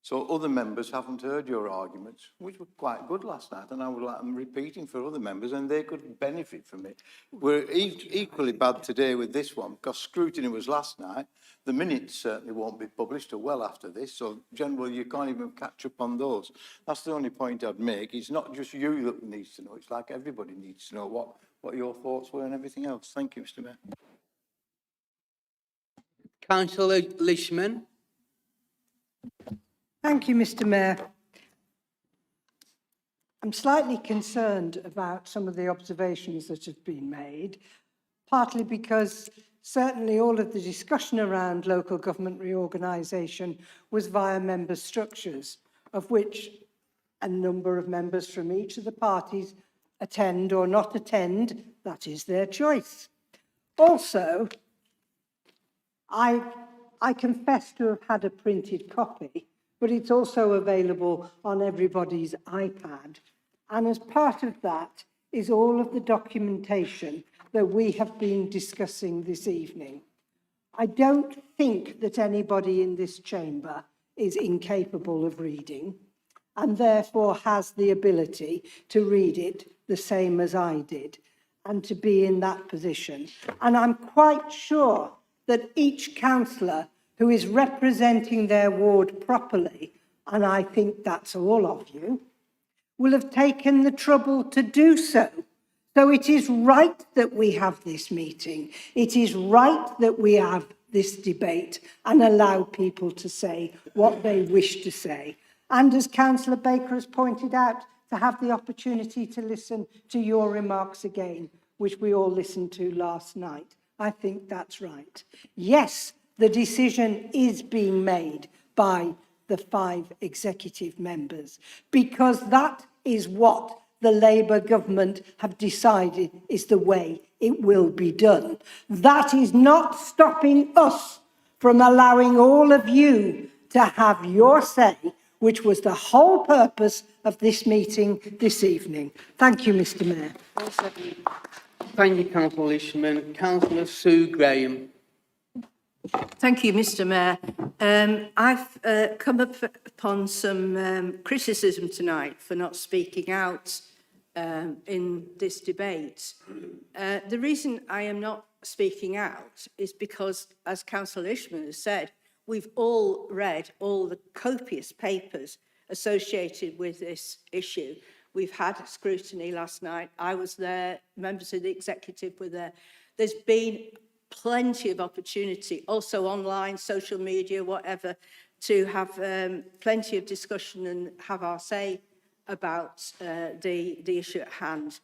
So other members haven't heard your arguments, which were quite good last night, and I would like them repeating for other members, and they could benefit from it. We're equally bad today with this one, because scrutiny was last night. The minutes certainly won't be published till well after this, so generally you can't even catch up on those. That's the only point I'd make. It's not just you that needs to know, it's like everybody needs to know what your thoughts were and everything else. Thank you, Mr. Mayor. Councillor Lishman. Thank you, Mr. Mayor. I'm slightly concerned about some of the observations that have been made, partly because certainly all of the discussion around local government reorganisation was via member structures, of which a number of members from each of the parties attend or not attend. That is their choice. Also, I confess to have had a printed copy, but it's also available on everybody's iPad. And as part of that is all of the documentation that we have been discussing this evening. I don't think that anybody in this chamber is incapable of reading and therefore has the ability to read it the same as I did and to be in that position. And I'm quite sure that each councillor who is representing their ward properly, and I think that's all of you, will have taken the trouble to do so. So it is right that we have this meeting. It is right that we have this debate and allow people to say what they wish to say. And as Councillor Baker has pointed out, to have the opportunity to listen to your remarks again, which we all listened to last night. I think that's right. Yes, the decision is being made by the 5 executive members, because that is what the Labour government have decided is the way it will be done. That is not stopping us from allowing all of you to have your say, which was the whole purpose of this meeting this evening. Thank you, Mr. Mayor. Thank you, Councillor Isham. Councillor Sue Graham. Thank you, Mr. Mayor. I've come up upon some criticism tonight for not speaking out in this debate. The reason I am not speaking out is because, as Councillor Isham has said, we've all read all the copious papers associated with this issue. We've had scrutiny last night. I was there, members of the executive were there. There's been plenty of opportunity, also online, social media, whatever, to have plenty of discussion and have our say about the issue at hand.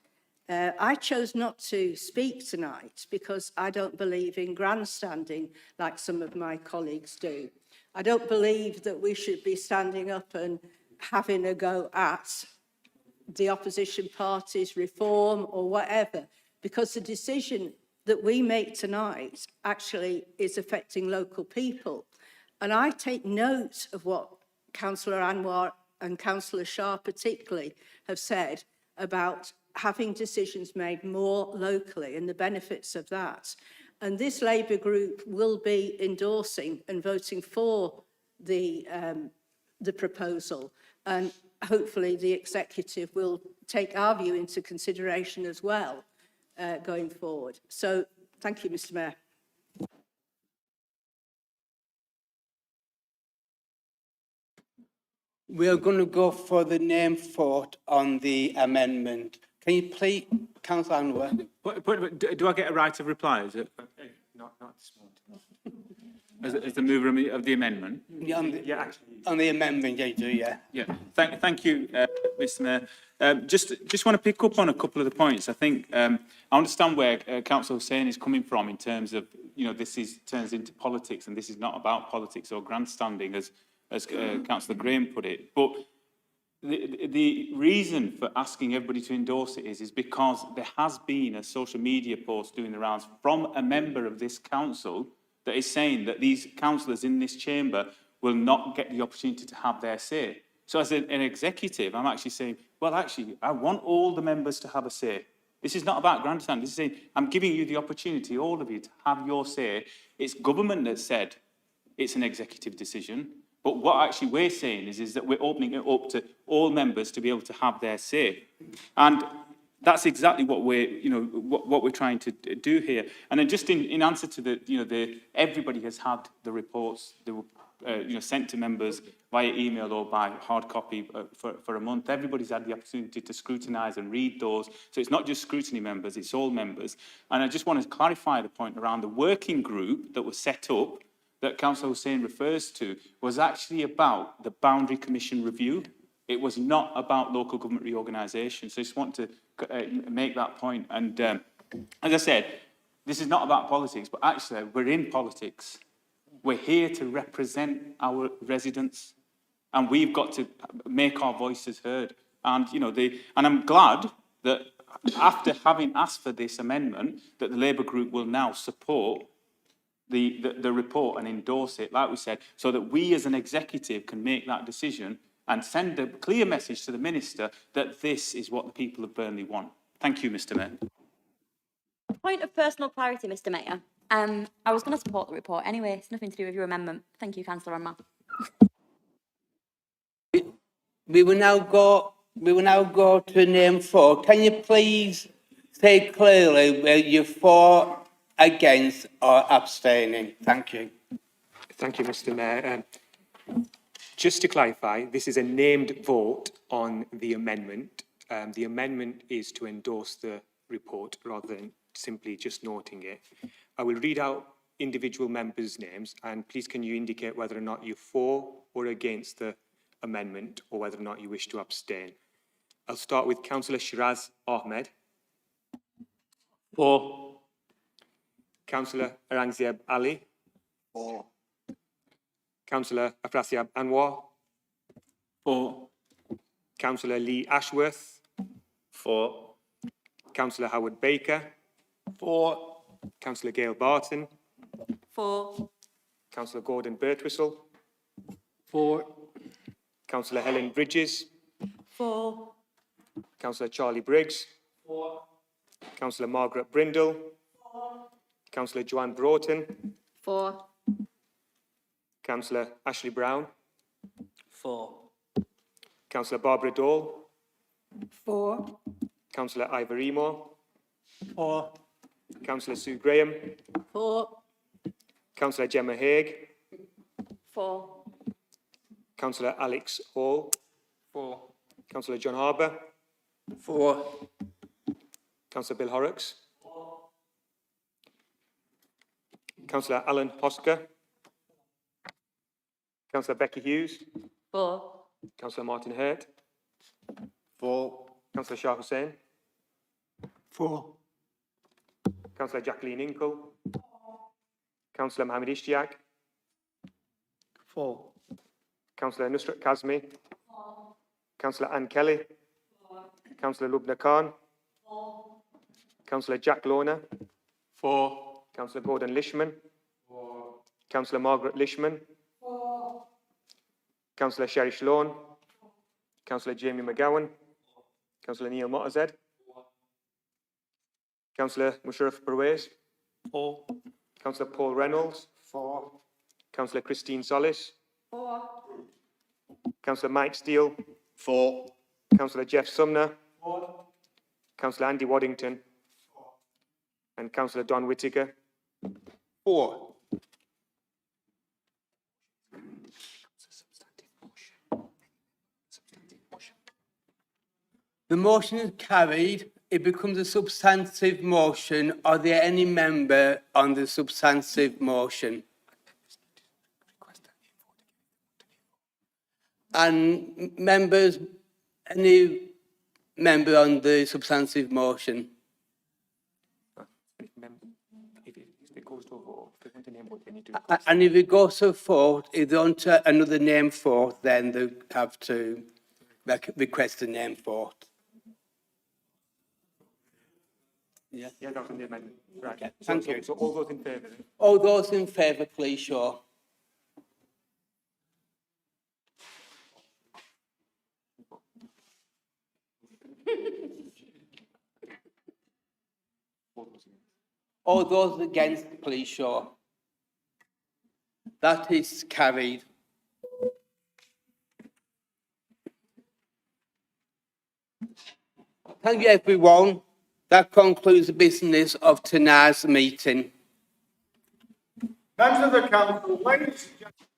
I chose not to speak tonight because I don't believe in grandstanding like some of my colleagues do. I don't believe that we should be standing up and having a go at the opposition parties, reform or whatever, because the decision that we make tonight actually is affecting local people. And I take note of what Councillor Anwar and Councillor Shah particularly have said about having decisions made more locally and the benefits of that. And this Labour group will be endorsing and voting for the proposal. And hopefully the executive will take our view into consideration as well going forward. So thank you, Mr. Mayor. We are going to go for the name vote on the amendment. Can you please, Councillor Anwar? Do I get a right of reply? Is it? Not this morning. As the mover of the amendment? Yeah, on the amendment, yeah, you do, yeah. Yeah, thank you, Mr. Mayor. Just want to pick up on a couple of the points. I think I understand where Councillor Hussain is coming from in terms of, this turns into politics and this is not about politics or grandstanding, as Councillor Graham put it. But the reason for asking everybody to endorse it is because there has been a social media post doing the rounds from a member of this council that is saying that these councillors in this chamber will not get the opportunity to have their say. So as an executive, I'm actually saying, well, actually, I want all the members to have a say. This is not about grandstanding. This is saying, I'm giving you the opportunity, all of you, to have your say. It's government that said it's an executive decision. But what actually we're saying is that we're opening it up to all members to be able to have their say. And that's exactly what we're trying to do here. And then just in answer to everybody has had the reports that were sent to members via email or by hard copy for a month. Everybody's had the opportunity to scrutinise and read those. So it's not just scrutiny members, it's all members. And I just want to clarify the point around the working group that was set up that Councillor Hussain refers to was actually about the Boundary Commission review. It was not about local government reorganisation. So I just want to make that point. And as I said, this is not about politics, but actually we're in politics. We're here to represent our residents, and we've got to make our voices heard. And, you know, and I'm glad that after having asked for this amendment, that the Labour group will now support the report and endorse it, like we said, so that we as an executive can make that decision and send a clear message to the Minister that this is what the people of Burnley want. Thank you, Mr Mayor. Point of personal clarity, Mr Mayor. I was going to support the report anyway. It's nothing to do with your amendment. Thank you, Councillor Emma. We will now go to name 4. Can you please say clearly whether you're for, against or abstaining? Thank you. Thank you, Mr Mayor. Just to clarify, this is a named vote on the amendment. The amendment is to endorse the report rather than simply just noting it. I will read out individual members' names, and please can you indicate whether or not you're for or against the amendment, or whether or not you wish to abstain. I'll start with Councillor Shiraz Ahmed. For. Councillor Aurangzeb Ali. For. Councillor Afrasiab Anwar. For. Councillor Lee Ashworth. For. Councillor Howard Baker. For. Councillor Gail Barton. For. Councillor Gordon Birtwistle. For. Councillor Helen Bridges. For. Councillor Charlie Briggs. For. Councillor Margaret Brindle. For. Councillor Joanne Broughton. For. Councillor Ashley Brown. For. Councillor Barbara Dole. For. Councillor Ivor Emo. For. Councillor Sue Graham. For. Councillor Gemma Haig. For. Councillor Alex Hall. For. Councillor John Harbour. For. Councillor Bill Horrocks. Councillor Alan Hosker. Councillor Becky Hughes. For. Councillor Martin Hurt. For. Councillor Shah Hussain. For. Councillor Jacqueline Inkle. Councillor Mohammed Ishtiaq. For. Councillor Nusrat Kazmi. Councillor Anne Kelly. Councillor Lubna Khan. Councillor Jack Lorna. For. Councillor Gordon Lishman. Councillor Margaret Lishman. Councillor Sherry Shalon. Councillor Jamie McGowan. Councillor Neil Motterzed. Councillor Musharraf Perwez. For. Councillor Paul Reynolds. For. Councillor Christine Solis. For. Councillor Mike Steele. For. Councillor Jeff Sumner. For. Councillor Andy Waddington. And Councillor Don Whittaker. For. The motion is carried. It becomes a substantive motion. Are there any member on the substantive motion? And members, any member on the substantive motion? If it goes to a vote, if they want to name what they need to. And if it goes to vote, if they want another name for, then they have to request a name for. Yeah. Yeah, that was in the amendment. Right. Okay, thank you. So all those in favour? All those in favour, please show. All those against, please show. That is carried. Thank you, everyone. That concludes the business of tonight's meeting. Members of the council, ladies and gentlemen.